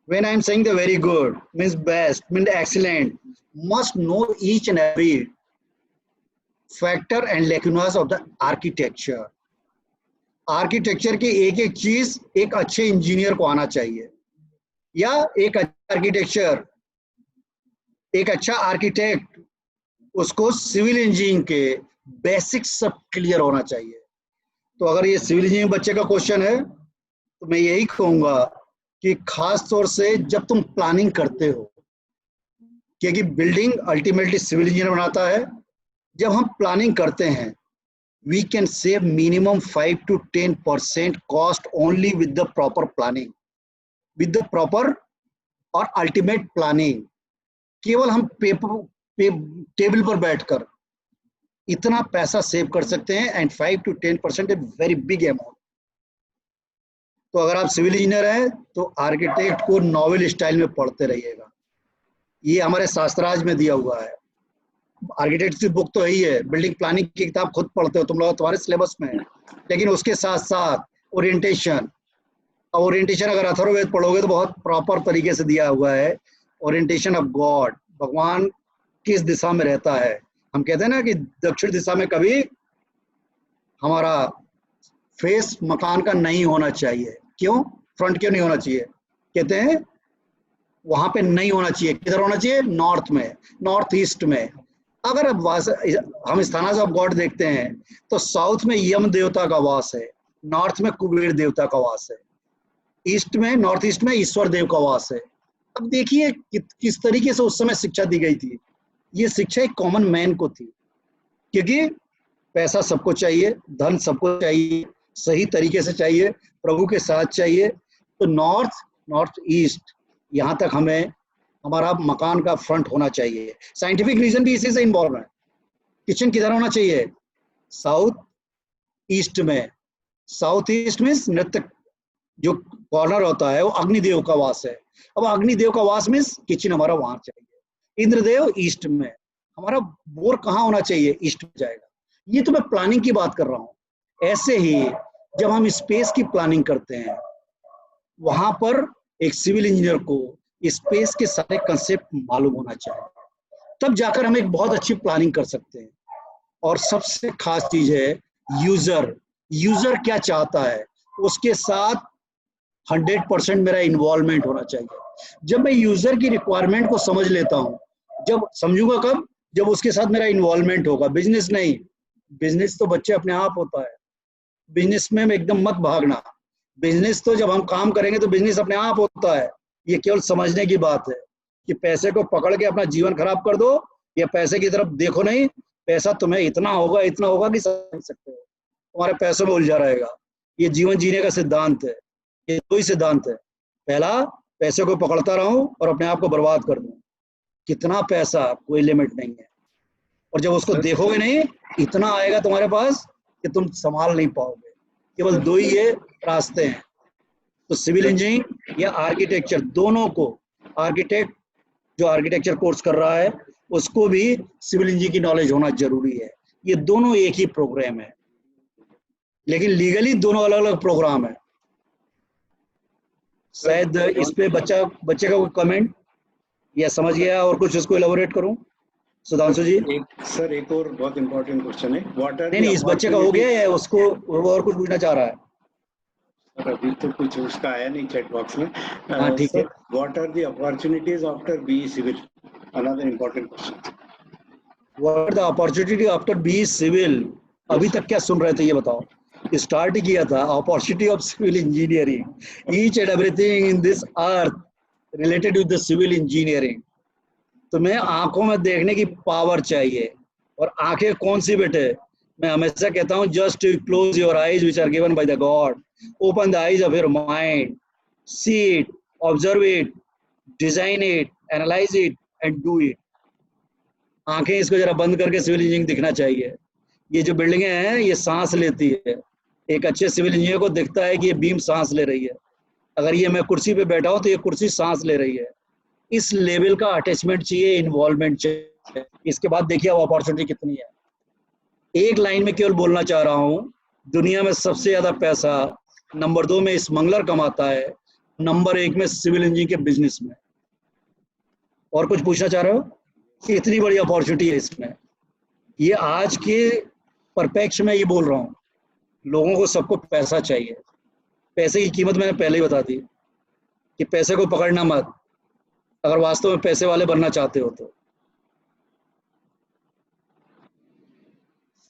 when I am saying the very good, means best, means excellent, must know each and every factor and lacunas of the architecture. Architecture की एक एक चीज एक अच्छे engineer को आना चाहिए, या एक अच्छा आर्किटेक्चर, एक अच्छा आर्किटेक्ट, उसको सिविल इंजीनियरिंग के बेसिक्स सब क्लियर होना चाहिए। तो अगर ये सिविल इंजीनियरिंग बच्चे का क्वेश्चन है तो मैं यही कहूंगा कि खास तौर से जब तुम प्लानिंग करते हो, क्योंकि बिल्डिंग अल्टीमेटली सिविल इंजीनियर बनाता है, जब हम प्लानिंग करते हैं we can save minimum 5 to 10% cost only with the proper planning, with the proper और ultimate planning। केवल हम टेबल पर बैठकर इतना पैसा सेव कर सकते हैं, and 5 to 10% is very big amount। तो अगर आप सिविल इंजीनियर हैं तो आर्किटेक्ट को नॉवेल स्टाइल में पढ़ते रहिएगा, ये हमारे शास्त्रार्थ में दिया हुआ है। आर्किटेक्ट की बुक तो यही है, बिल्डिंग प्लानिंग की किताब खुद पढ़ते हो तुम लोग, तुम्हारे सिलेबस में है, लेकिन उसके साथ साथ ओरिएंटेशन अगर अथर्ववेद पढ़ोगे तो बहुत प्रॉपर तरीके से दिया हुआ है। ओरिएंटेशन ऑफ गॉड, भगवान किस दिशा में रहता है। हम कहते हैं ना कि दक्षिण दिशा में कभी हमारा फेस मकान का नहीं होना चाहिए। क्यों? फ्रंट क्यों नहीं होना चाहिए? कहते हैं वहां पे नहीं होना चाहिए। किधर होना चाहिए? नॉर्थ में, नॉर्थ ईस्ट में। अगर अब हम स्थानास ऑफ गॉड देखते हैं तो साउथ में यम देवता का वास है, नॉर्थ में कुबेर देवता का वास है, ईस्ट में, नॉर्थ ईस्ट में ईश्वर देव का वास है। अब देखिए किस तरीके से उस समय शिक्षा दी गई थी। ये शिक्षा एक कॉमन मैन को थी, क्योंकि पैसा सबको चाहिए, धन सबको चाहिए, सही तरीके से चाहिए, प्रभु के साथ चाहिए। तो नॉर्थ ईस्ट यहाँ तक हमें हमारा मकान का फ्रंट होना चाहिए। साइंटिफिक रीजन भी इसी से इन्वॉल्व है। किचन किधर होना चाहिए? साउथ ईस्ट में। साउथ ईस्ट मीन्स नृत्य जो कॉर्नर होता है वो अग्निदेव का वास है। अब अग्निदेव का वास मीन्स किचन हमारा वहां चाहिए। इंद्रदेव ईस्ट में, हमारा बोर कहाँ होना चाहिए? ईस्ट में जाएगा। ये तो मैं प्लानिंग की बात कर रहा हूँ। ऐसे ही जब हम स्पेस की प्लानिंग करते हैं, वहां पर एक सिविल इंजीनियर को स्पेस के सारे कंसेप्ट मालूम होना चाहिए, तब जाकर हम एक बहुत अच्छी प्लानिंग कर सकते हैं। और सबसे खास चीज है यूजर क्या चाहता है, उसके साथ 100% मेरा इन्वॉल्वमेंट होना चाहिए। जब मैं यूजर की रिक्वायरमेंट को समझ लेता हूँ, जब समझूंगा कब? जब उसके साथ मेरा इन्वॉल्वमेंट होगा। बिजनेस नहीं, बिजनेस तो बच्चे अपने आप होता है, बिजनेस में एकदम मत भागना। बिजनेस तो जब हम काम करेंगे तो बिजनेस अपने आप होता है। ये केवल समझने की बात है कि पैसे को पकड़ के अपना जीवन खराब कर दो, या पैसे की तरफ देखो नहीं। पैसा तुम्हें इतना होगा कि समझ सकते हो, तुम्हारे पैसों में उलझा रहेगा। ये जीवन जीने का सिद्धांत है। ये दो ही सिद्धांत है। पहला, पैसे को पकड़ता रहूं और अपने आप को बर्बाद कर दूं। कितना पैसा, कोई लिमिट नहीं है। और जब उसको देखोगे नहीं, इतना आएगा तुम्हारे पास कि तुम संभाल नहीं पाओगे। केवल दो ही ये रास्ते हैं। तो सिविल इंजीनियरिंग या आर्किटेक्चर, दोनों को, आर्किटेक्ट जो आर्किटेक्चर कोर्स कर रहा है उसको भी सिविल इंजीनियरिंग की नॉलेज होना जरूरी है। ये दोनों एक ही प्रोग्राम है, लेकिन लीगली दोनों अलग अलग प्रोग्राम है। शायद इस पे बच्चे का कोई कमेंट या समझ गया और कुछ उसको एलाबोरेट करूं? सुधांशु जी। सर एक और बहुत इंपॉर्टेंट क्वेश्चन है। नहीं, इस बच्चे का हो गया या उसको और कुछ पूछना चाह रहा है? अभी तो कुछ उसका आया नहीं चैट बॉक्स में। हाँ ठीक है। What are the opportunities after BE civil? Another important question. What are the opportunity after BE civil? अभी तक क्या सुन रहे थे ये बताओ। स्टार्ट किया था opportunity of civil engineering, each and everything in this earth related with the civil engineering. तुम्हें आंखों में देखने की पावर चाहिए। और आंखें कौन सी बेटे? मैं हमेशा कहता हूँ, just close your eyes which are given by the God, open the eyes of your mind, see it, observe it, design it, analyse it and do it. आंखें इसको जरा बंद करके सिविल इंजीनियरिंग दिखना चाहिए। ये जो बिल्डिंगें हैं ये सांस लेती है। एक अच्छे सिविल इंजीनियर को दिखता है कि ये बीम सांस ले रही है। अगर ये मैं कुर्सी पे बैठा हूँ तो ये कुर्सी सांस ले रही है। इस लेवल का अटैचमेंट चाहिए, इन्वॉल्वमेंट चाहिए। इसके बाद देखिए अब अपॉर्चुनिटी कितनी है। एक लाइन में केवल बोलना चाह रहा हूँ, दुनिया में सबसे ज्यादा पैसा नंबर 2 में स्मगलर कमाता है, नंबर 1 में सिविल इंजीनियरिंग के बिजनेस में। और कुछ पूछना चाह रहे हो कि इतनी बड़ी अपॉर्चुनिटी है इसमें। ये आज के परिप्रेक्ष्य में ये बोल रहा हूँ, लोगों को सबको पैसा चाहिए। पैसे की कीमत मैंने पहले ही बता दी कि पैसे को पकड़ना मत, अगर वास्तव में पैसे वाले बनना चाहते हो तो।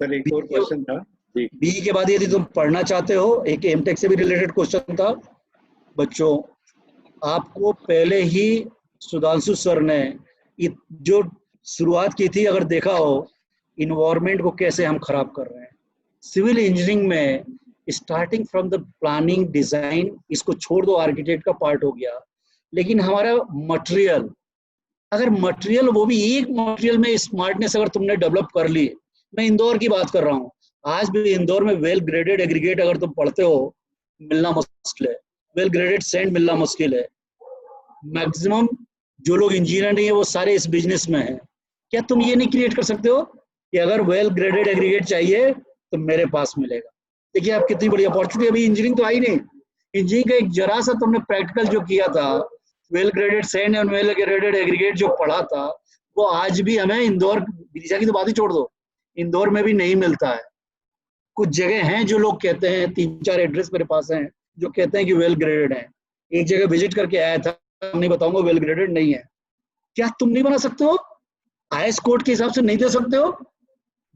सर एक और क्वेश्चन था जी। बी के बाद यदि तुम पढ़ना चाहते हो, एक एमटेक से भी रिलेटेड क्वेश्चन था बच्चों, आपको पहले ही सुधांशु सर ने जो शुरुआत की थी, अगर देखा हो इन्वायरमेंट को कैसे हम खराब कर रहे हैं। सिविल इंजीनियरिंग में starting from the planning design, इसको छोड़ दो, आर्किटेक्ट का पार्ट हो गया, लेकिन हमारा मटेरियल, अगर मटेरियल, वो भी एक मटेरियल में स्मार्टनेस अगर तुमने डेवलप कर ली, मैं इंदौर की बात कर रहा हूँ, आज भी इंदौर में वेल ग्रेडेड एग्रीगेट अगर तुम पढ़ते हो मिलना मुश्किल है, वेल ग्रेडेड सैंड मिलना मुश्किल है। मैक्सिमम जो लोग इंजीनियर नहीं है वो सारे इस बिजनेस में है। क्या तुम ये नहीं क्रिएट कर सकते हो कि अगर वेल ग्रेडेड एग्रीगेट चाहिए तो मेरे पास मिलेगा? देखिए आप कितनी बड़ी अपॉर्चुनिटी। अभी इंजीनियरिंग तो आई नहीं, इंजीनियरिंग का एक जरा सा तुमने प्रैक्टिकल जो किया था, well graded sand and well graded aggregate जो पढ़ा था, वो आज भी हमें इंदौर, विदिशा की तो बात ही छोड़ दो, इंदौर में भी नहीं मिलता है। कुछ जगह हैं जो लोग कहते हैं, 3-4 एड्रेस मेरे पास हैं जो कहते हैं कि वेल ग्रेडेड है। एक जगह विजिट करके आया था, नहीं बताऊंगा, वेल ग्रेडेड नहीं है। क्या तुम नहीं बना सकते हो? आईएस कोड के हिसाब से नहीं दे सकते हो?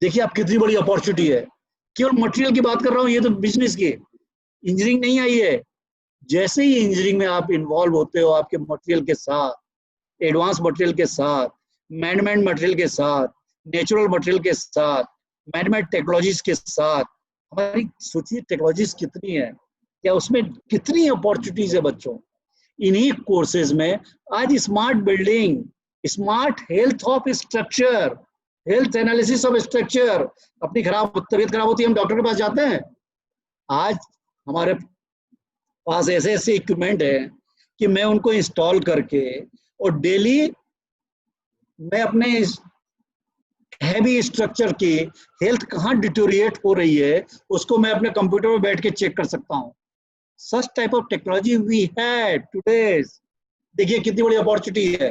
देखिए आप कितनी बड़ी अपॉर्चुनिटी है। केवल मटेरियल की बात कर रहा हूँ, ये तो बिजनेस की, इंजीनियरिंग नहीं आई है। जैसे ही इंजीनियरिंग में आप इन्वॉल्व होते हो, आपके मटेरियल के साथ, एडवांस मटेरियल के साथ, मैनमेड मटेरियल के साथ, नेचुरल मटेरियल के साथ, मैनमेड टेक्नोलॉजीज के साथ, हमारी सोचिए टेक्नोलॉजीज कितनी है, क्या उसमें कितनी अपॉर्चुनिटीज है बच्चों। इन्हीं कोर्सेज में आज smart building, smart health of structure, health analysis of structure, अपनी तबीयत खराब होती है हम डॉक्टर के पास जाते हैं। आज हमारे पास ऐसे ऐसे इक्विपमेंट है कि मैं उनको इंस्टॉल करके और डेली मैं अपने हैवी स्ट्रक्चर की हेल्थ कहाँ डिटोरिएट हो रही है उसको मैं अपने कंप्यूटर में बैठ के चेक कर सकता हूँ। Such type of technology we had today. देखिए कितनी बड़ी अपॉर्चुनिटी है।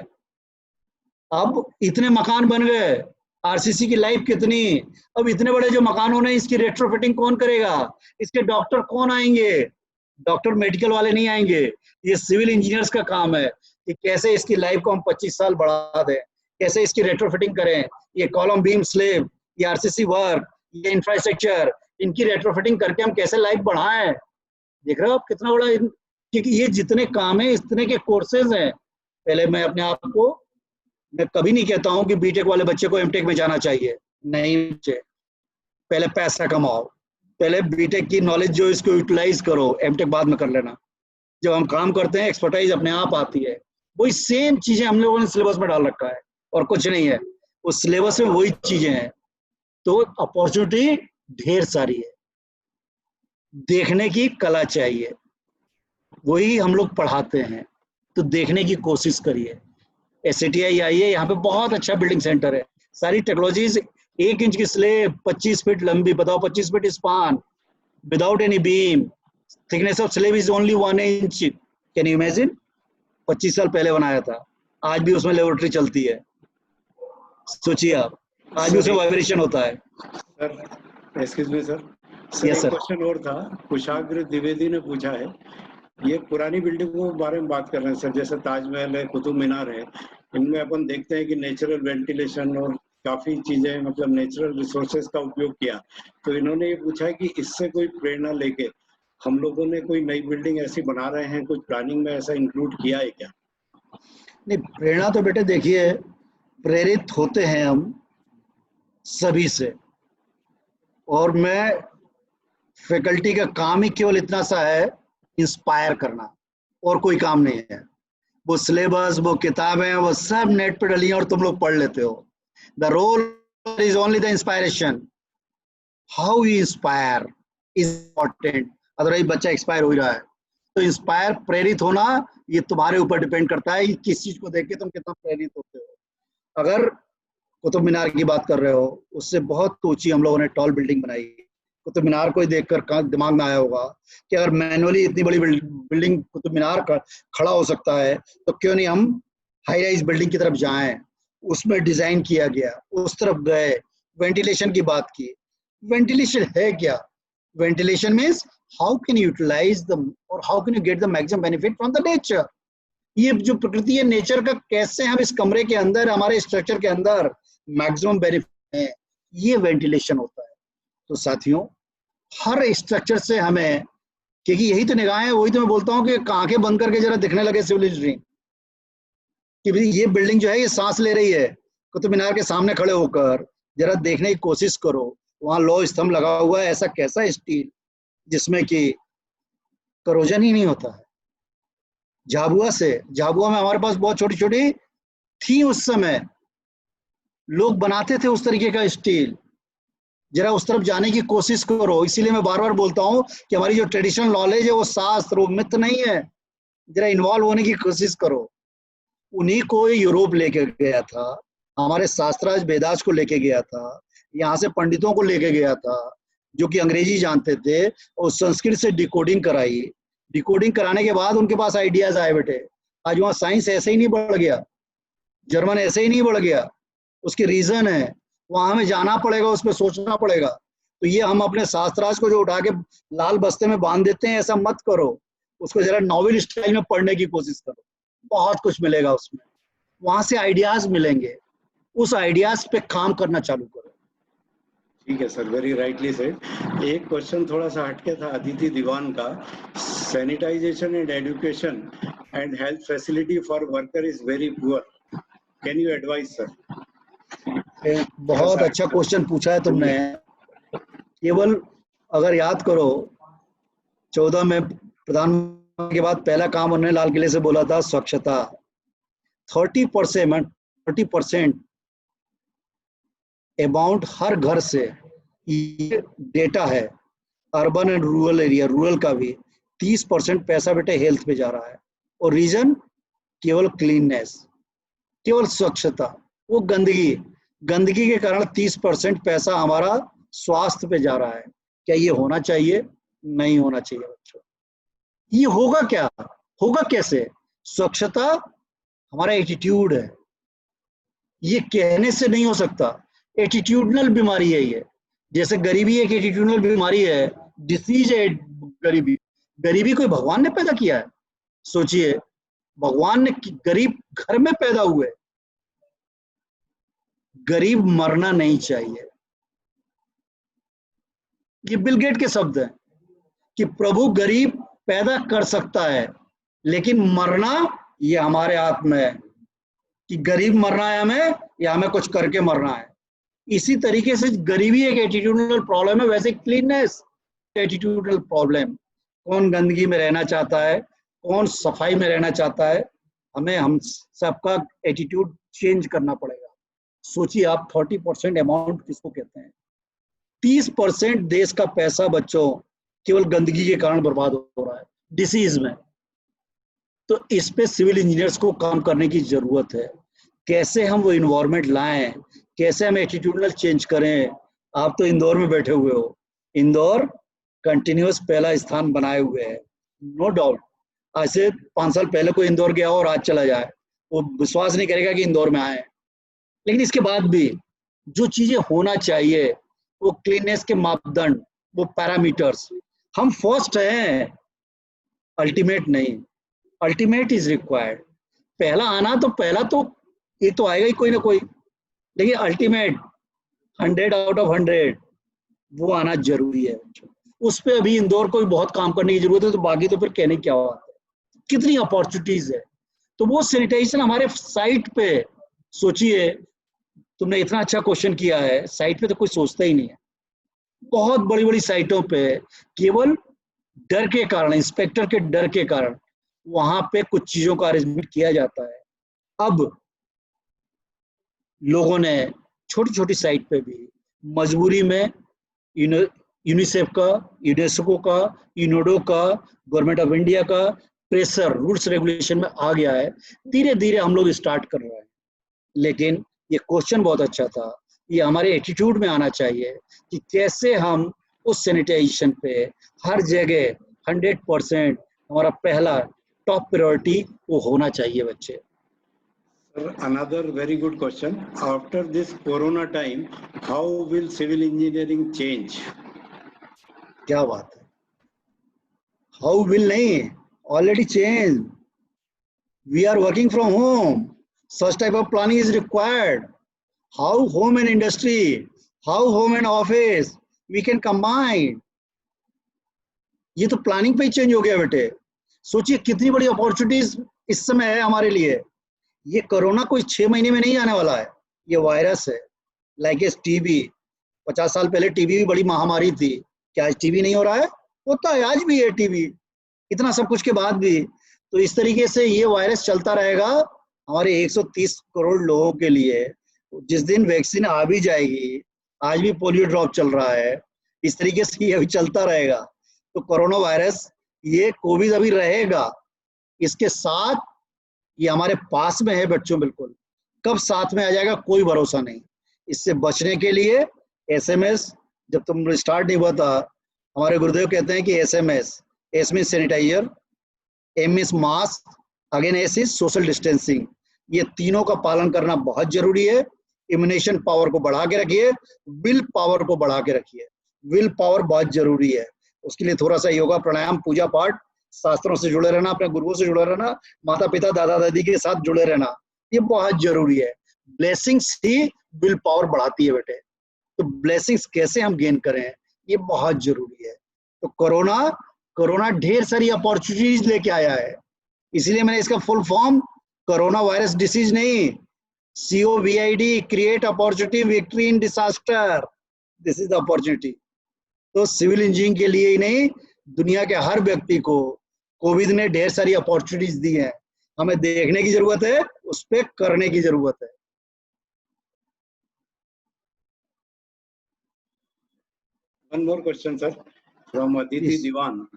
अब इतने मकान बन गए, आरसीसी की लाइफ कितनी, अब इतने बड़े जो मकान होने इसकी रेट्रोफिटिंग कौन करेगा, इसके डॉक्टर कौन आएंगे? डॉक्टर मेडिकल वाले नहीं आएंगे, ये सिविल इंजीनियर्स का काम है कि कैसे इसकी लाइफ को हम 25 साल बढ़ा दें, कैसे इसकी रेट्रोफिटिंग करें, ये कॉलम बीम स्लेब, ये आरसीसी वर्क, ये इंफ्रास्ट्रक्चर, इनकी रेट्रोफिटिंग करके हम कैसे लाइफ बढ़ाएं। देख रहे हो आप कितना बड़ा, क्योंकि ये जितने काम है इतने के कोर्सेज हैं। पहले मैं अपने आप को, मैं कभी नहीं कहता हूं कि बीटेक वाले बच्चे को एमटेक में जाना चाहिए, नहीं बच्चे, पहले पैसा कमाओ, पहले बीटेक की नॉलेज जो इसको यूटिलाइज करो, एमटेक बाद में कर लेना। जब हम काम करते हैं एक्सपर्टाइज अपने आप आती है। वही सेम चीजें हम लोगों ने सिलेबस में डाल रखा है और कुछ नहीं है, उस सिलेबस में वही चीजें हैं। तो अपॉर्चुनिटी ढेर सारी है, देखने की कला चाहिए, वही हम लोग पढ़ाते हैं, तो देखने की कोशिश करिए। SCTI आई है, यहाँ पे बहुत अच्छा बिल्डिंग सेंटर है, सारी टेक्नोलॉजीज, 1 इंच की स्लेब, 25 फीट लंबी, बताओ 25 feet span, without any beam, thickness of slab is only 1 inch. Can you imagine? 25 साल पहले बनाया था, आज भी उसमें लेबोरेटरी चलती है। सोचिए आप, आज भी उसमें वाइब्रेशन होता है। Sir excuse me sir, yes sir. Question और था, कुशाग्र द्विवेदी ने पूछा है, ये पुरानी बिल्डिंगों के बारे में बात कर रहे हैं सर, जैसे ताजमहल है, कुतुब मीनार है, इनमें अपन देखते हैं कि नेचुरल वेंटिलेशन और काफी चीजें, मतलब नेचुरल रिसोर्सेज का उपयोग किया। तो इन्होंने ये पूछा है कि इससे कोई प्रेरणा लेके हम लोगों ने कोई नई बिल्डिंग ऐसी बना रहे हैं, कुछ प्लानिंग में ऐसा इंक्लूड किया है क्या? नहीं, प्रेरणा तो बेटे देखिए, प्रेरित होते हैं हम सभी से, और मैं फैकल्टी का काम ही केवल इतना सा है, इंस्पायर करना, और कोई काम नहीं है। वो सिलेबस, वो किताबें, वो सब नेट पे डली हैं और तुम लोग पढ़ लेते हो। The role is only the inspiration, how you inspire is important. Otherwise बच्चा एक्सपायर हो ही रहा है, तो इंस्पायर, प्रेरित होना, ये तुम्हारे ऊपर डिपेंड करता है कि किस चीज को देख के तुम कितना प्रेरित होते हो। अगर कुतुब मीनार की बात कर रहे हो, उससे बहुत ऊंची हम लोगों ने टॉल बिल्डिंग बनाई, कुतुब मीनार को ही देखकर दिमाग में आया होगा कि अगर मैनुअली इतनी बड़ी बिल्डिंग कुतुब मीनार का खड़ा हो सकता है तो क्यों नहीं हम हाई राइज बिल्डिंग की तरफ जाएं। उसमें डिजाइन किया गया, उस तरफ गए, वेंटिलेशन की बात की। वेंटिलेशन है क्या? Ventilation means how can you utilise the और how can you get the maximum benefit from the nature. ये जो प्रकृति है नेचर का, कैसे हम इस कमरे के अंदर, हमारे स्ट्रक्चर के अंदर मैक्सिमम बेनिफिट है, ये वेंटिलेशन होता है। तो साथियों, हर स्ट्रक्चर से हमें, क्योंकि यही तो निगाह है, वही तो मैं बोलता हूँ कि आंखें बंद करके जरा दिखने लगे सिविल इंजीनियरिंग कि भाई ये बिल्डिंग जो है ये सांस ले रही है। कुतुब मीनार के सामने खड़े होकर जरा देखने की कोशिश करो, वहां लौह स्तंभ लगा हुआ है, ऐसा कैसा स्टील जिसमें कि करोजन ही नहीं होता है। झाबुआ में हमारे पास बहुत छोटी छोटी थी, उस समय लोग बनाते थे उस तरीके का स्टील। जरा उस तरफ जाने की कोशिश करो। इसीलिए मैं बार बार बोलता हूं कि हमारी जो ट्रेडिशनल नॉलेज है वो शास्त्र, वो मिथ नहीं है। जरा इन्वॉल्व होने की कोशिश करो। उन्हीं को यूरोप लेके गया था, हमारे शास्त्राज वेदास को लेके गया था, यहाँ से पंडितों को लेके गया था जो कि अंग्रेजी जानते थे, और संस्कृत से डिकोडिंग कराई। डिकोडिंग कराने के बाद उनके पास आइडियाज आए। बेटे आज वहाँ साइंस ऐसे ही नहीं बढ़ गया, जर्मन ऐसे ही नहीं बढ़ गया, उसके रीजन है, वहां हमें जाना पड़ेगा, उस पर सोचना पड़ेगा। तो ये हम अपने शास्त्रार्थ को जो उठा के लाल बस्ते में बांध देते हैं, ऐसा मत करो। उसको जरा नॉवेल स्टाइल में पढ़ने की कोशिश करो, बहुत कुछ मिलेगा उसमें, वहां से आइडियाज मिलेंगे, उस आइडियाज पे काम करना चालू करो। ठीक है सर, वेरी राइटली सेड। एक क्वेश्चन थोड़ा सा हटके था अदिति दीवान का, sanitisation and education and health facility for worker is very poor, can you advise sir? बहुत अच्छा क्वेश्चन पूछा है तुमने। केवल अगर याद करो 14 में प्रधानमंत्री के बाद पहला काम उन्होंने लाल किले से बोला था स्वच्छता। 30% अमाउंट हर घर से, ये डेटा है urban and rural area, rural का भी 30% पैसा बेटे हेल्थ पे जा रहा है। और रीजन केवल क्लीननेस, केवल स्वच्छता। वो गंदगी के कारण 30% पैसा हमारा स्वास्थ्य पे जा रहा है। क्या ये होना चाहिए? नहीं होना चाहिए बच्चों। ये होगा क्या? होगा कैसे? स्वच्छता हमारा एटीट्यूड है, ये कहने से नहीं हो सकता। एटीट्यूडनल बीमारी है ये। जैसे गरीबी एक एटीट्यूडनल बीमारी है, डिसीज है गरीबी। गरीबी कोई भगवान ने पैदा किया है? सोचिए, भगवान ने गरीब घर में पैदा हुए। गरीब मरना नहीं चाहिए। ये बिल गेट के शब्द हैं कि प्रभु गरीब पैदा कर सकता है, लेकिन मरना ये हमारे हाथ में है कि गरीब मरना है हमें या हमें कुछ करके मरना है। इसी तरीके से गरीबी एक एटीट्यूडनल प्रॉब्लम है, वैसे क्लीननेस एटीट्यूडनल प्रॉब्लम। कौन गंदगी में रहना चाहता है, कौन सफाई में रहना चाहता है? हम सबका एटीट्यूड चेंज करना पड़ेगा। सोचिए आप, 30% अमाउंट किसको कहते हैं? 30% देश का पैसा बच्चों केवल गंदगी के कारण बर्बाद हो रहा है, डिसीज में। तो इस पे सिविल इंजीनियर्स को काम करने की जरूरत है। कैसे हम वो इन्वायरमेंट लाएं, कैसे हम एटीट्यूडनल चेंज करें। आप तो इंदौर में बैठे हुए हो, इंदौर कंटिन्यूअस पहला स्थान बनाए हुए है, नो डाउट। आज से 5 साल पहले कोई इंदौर गया और आज चला जाए, वो विश्वास नहीं करेगा कि इंदौर में आए। लेकिन इसके बाद भी जो चीजें होना चाहिए, वो क्लीननेस के मापदंड, वो पैरामीटर्स, हम फर्स्ट हैं, अल्टीमेट नहीं। Ultimate is required. पहला आना तो पहला तो ये तो आएगा ही कोई ना कोई, लेकिन अल्टीमेट 100 आउट ऑफ 100 वो आना जरूरी है। उस पे अभी इंदौर को भी बहुत काम करने की जरूरत है। तो बाकी तो फिर कहने क्या बात है, कितनी अपॉर्चुनिटीज है। तो वो सैनिटाइजेशन हमारे साइट पे, सोचिए, तुमने इतना अच्छा क्वेश्चन किया है, साइट पे तो कोई सोचता ही नहीं है। बहुत बड़ी बड़ी साइटों पे केवल डर के कारण, इंस्पेक्टर के डर के कारण वहां पे कुछ चीजों का अरेंजमेंट किया जाता है। अब लोगों ने छोटी छोटी साइट पे भी मजबूरी में यूनिसेफ का, यूनेस्को का, यूनेडो का, गवर्नमेंट ऑफ इंडिया का प्रेशर रूल्स रेगुलेशन में आ गया है। धीरे धीरे हम लोग स्टार्ट कर रहे हैं। लेकिन ये क्वेश्चन बहुत अच्छा था, ये हमारे एटीट्यूड में आना चाहिए कि कैसे हम उस सैनिटाइजेशन पे हर जगह 100% हमारा पहला टॉप प्रायोरिटी वो होना चाहिए बच्चे। Sir, another very good question. After this corona time, how will civil engineering change? क्या बात है, हाउ विल नहीं, already change, we are working from home, such type of planning is required, how home and industry, how home and office we can combine, ये तो planning पे ही change हो गया बेटे। सोचिए कितनी बड़ी अपॉर्चुनिटीज इस समय है हमारे लिए। ये कोरोना कोई 6 महीने में नहीं आने वाला है, ये वायरस है, लाइक एस टीबी। 50 साल पहले टीबी भी बड़ी महामारी थी, क्या आज टीबी नहीं हो रहा है? होता है, आज भी है टीबी, इतना सब कुछ के बाद भी। तो इस तरीके से ये वायरस चलता रहेगा हमारे 130 करोड़ लोगों के लिए। जिस दिन वैक्सीन आ भी जाएगी, आज भी पोलियो ड्रॉप चल रहा है, इस तरीके से ये अभी चलता रहेगा। तो कोरोना वायरस, ये कोविड अभी रहेगा, इसके साथ ये हमारे पास में है बच्चों, बिल्कुल कब साथ में आ जाएगा कोई भरोसा नहीं। इससे बचने के लिए एसएमएस, जब तुम स्टार्ट नहीं हुआ था, हमारे गुरुदेव कहते हैं कि SMS, S mean sanitiser, M mean mask, again S is social distancing, ये तीनों का पालन करना बहुत जरूरी है। इम्यूनेशन पावर को बढ़ा के रखिए, विल पावर को बढ़ा के रखिए, विल पावर बहुत जरूरी है। उसके लिए थोड़ा सा योगा, प्राणायाम, पूजा पाठ, शास्त्रों से जुड़े रहना, अपने गुरुओं से जुड़े रहना, माता पिता दादा दादी के साथ जुड़े रहना, ये बहुत जरूरी है। ब्लेसिंग्स ही विल पावर बढ़ाती है बेटे, तो ब्लेसिंग्स कैसे हम गेन करें, ये बहुत जरूरी है। तो कोरोना ढेर सारी अपॉर्चुनिटीज लेके आया है, इसीलिए मैंने इसका full form corona virus disease नहीं, COVID, create opportunity, victory in disaster, this is the opportunity. तो सिविल इंजीनियरिंग के लिए ही नहीं, दुनिया के हर व्यक्ति को कोविड ने ढेर सारी अपॉर्चुनिटीज दी हैं, हमें देखने की जरूरत है, उस पर करने की जरूरत है। One more question, sir, from Aditi Yes. Diwan.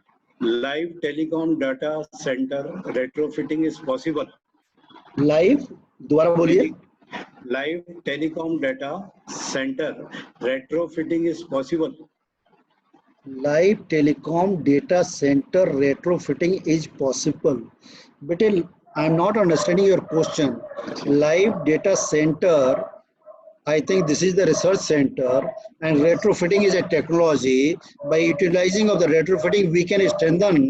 Live telecom data center retrofitting is possible. Live, दोबारा बोलिए। Live telecom data center retrofitting is possible. Live telecom data centre retrofitting is possible. बेटे, I am not understanding your question. Live data centre, I think this is the research center, and retrofitting is a technology. By utilizing of the retrofitting, we can strengthen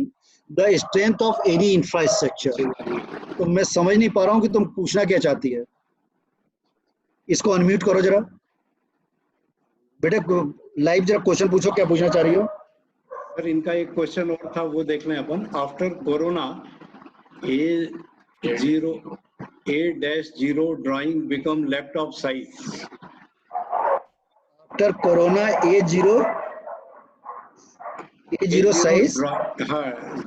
the strength of any infrastructure. तो मैं समझ नहीं पा रहा हूँ कि तुम पूछना क्या चाहती है। इसको अनम्यूट करो जरा बेटे, लाइव जरा क्वेश्चन पूछो, क्या पूछना चाह रही हो? सर, इनका एक क्वेश्चन और था, वो देख लें अपन। After corona A-0 drawing become laptop size. After corona A0 size?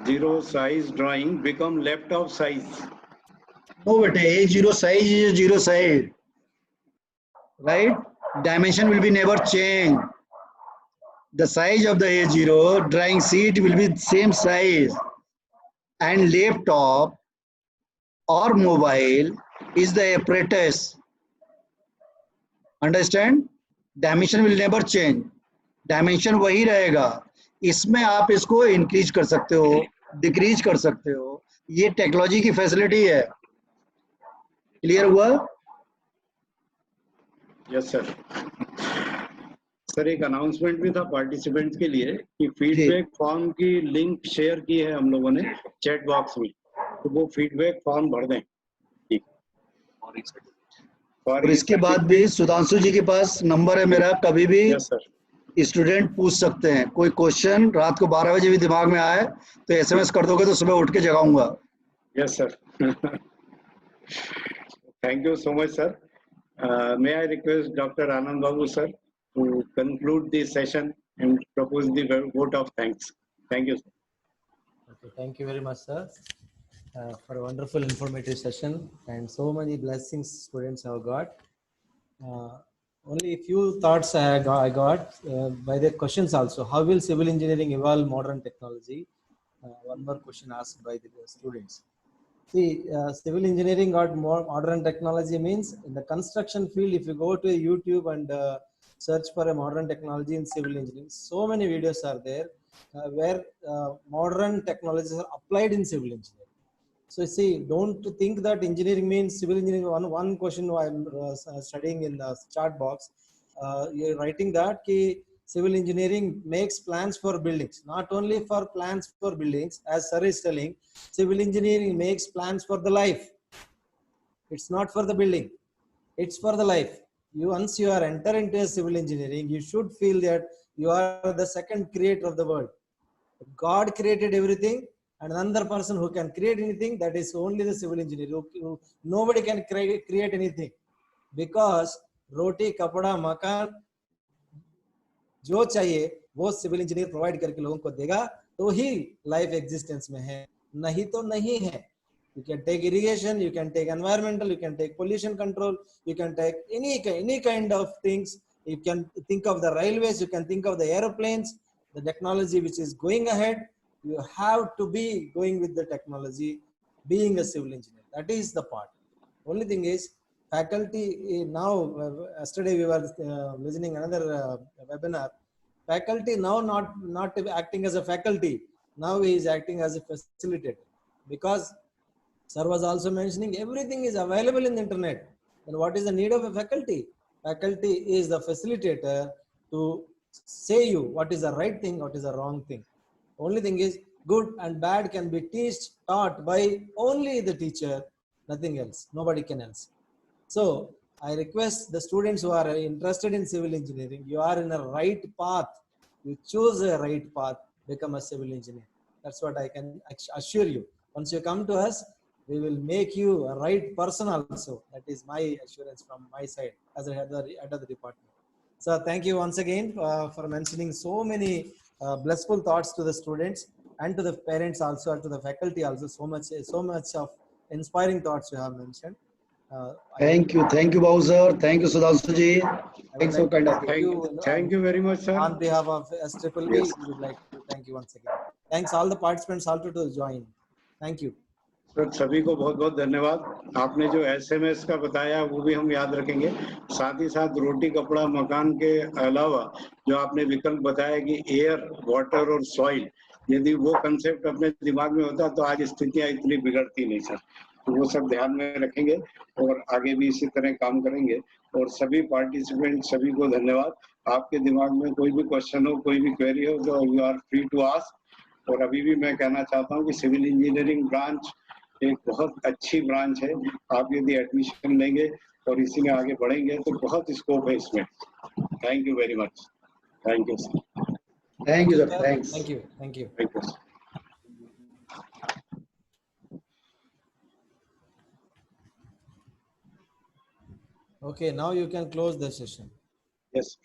Zero size drawing become laptop size. No बेटे, A0 size is zero size, right? Dimension will be never change. The size of the A0 drawing sheet will be same size, and laptop or mobile is the apparatus. Understand? Dimension will never change. Dimension वही रहेगा। इसमें आप इसको increase कर सकते हो, decrease कर सकते हो, ये टेक्नोलॉजी की फैसिलिटी है। क्लियर हुआ? Yes sir. सर, एक अनाउंसमेंट भी था पार्टिसिपेंट्स के लिए कि फीडबैक फॉर्म की लिंक शेयर की है हम लोगों ने चैट बॉक्स में, तो वो फीडबैक फॉर्म भर दें। और इसके बाद भी सुधांशु जी के पास नंबर है मेरा, कभी भी स्टूडेंट पूछ सकते हैं। कोई क्वेश्चन रात को 12 बजे भी दिमाग में आए तो एसएमएस कर दोगे तो सुबह उठ के जगाऊंगा। Yes sir. Thank you so much sir. May I request Dr. Anand Babu sir to conclude the session and propose the vote of thanks. Thank you, sir. Okay, thank you very much, sir, for a wonderful informative session, and so many blessings students have got. Only a few thoughts I got by the questions also. How will civil engineering evolve modern technology? One more question asked by the students. See, civil engineering got more modern technology means in the construction field. If you go to YouTube and search for a modern technology in civil engineering. So many videos are there where modern technologies are applied in civil engineering. So see, don't think that engineering means civil engineering. One question I'm studying in the chat box, you're writing that civil engineering makes plans for buildings, not only for plans for buildings, as sir is telling, civil engineering makes plans for the life. It's not for the building, it's for the life. Once you are enter into civil engineering, you should feel that you are the second creator of the world. God created everything, and another person who can create anything, that is only the civil engineer. Nobody can create anything, because roti, kapada, makan, जो चाहिए वो civil engineer provide करके लोगों को देगा, तो ही life existence में है, नहीं तो नहीं है. You can take irrigation, you can take environmental, you can take pollution control, you can take any kind of things. You can think of the railways, you can think of the aeroplanes, the technology which is going ahead. You have to be going with the technology, being a civil engineer. That is the part. Only thing is, faculty now, yesterday we were listening another webinar. Faculty now not acting as a faculty, now he is acting as a facilitator, because sir was also mentioning everything is available in the internet. Then what is the need of a faculty? Faculty is the facilitator to say you what is the right thing, what is the wrong thing. Only thing is, good and bad can be taught by only the teacher, nothing else, nobody can else. So I request the students who are interested in civil engineering, you are in a right path. You choose a right path, become a civil engineer. That's what I can assure you. Once you come to us, we will make you a right person also. That is my assurance from my side as a head of the department. So thank you once again for mentioning so many blissful thoughts to the students and to the parents also, and to the faculty also. So much of inspiring thoughts you have mentioned. Thank you, Babu sir. Thank you, Sudhanshu ji. Thanks so kind of you. Thank you very much, sir. On behalf of SEEE, Yes. we would like to thank you once again. Thanks all the participants also to join. Thank you. Sir सभी को बहुत बहुत धन्यवाद. आपने जो SMS का बताया वो भी हम याद रखेंगे. साथ ही साथ रोटी कपड़ा मकान के अलावा जो आपने विकल्प बताया कि एयर, वाटर और सॉइल, यदि वो कंसेप्ट अपने दिमाग में होता तो आज स्थितियां इतनी बिगड़ती नहीं सर. तो वो सब ध्यान में रखेंगे और आगे भी इसी तरह काम करेंगे. और सभी पार्टिसिपेंट सभी को धन्यवाद. आपके दिमाग में कोई भी क्वेश्चन हो, कोई भी क्वेरी हो तो you are free to ask. और अभी भी मैं कहना चाहता हूँ कि सिविल इंजीनियरिंग ब्रांच एक बहुत अच्छी ब्रांच है. आप यदि एडमिशन लेंगे और इसी में आगे बढ़ेंगे तो बहुत स्कोप है इसमें. Thank you very much. Thank you sir. Thank you, sir. Thanks. Thank you. Thank you. Thank you. Okay, now you can close the session. Yes.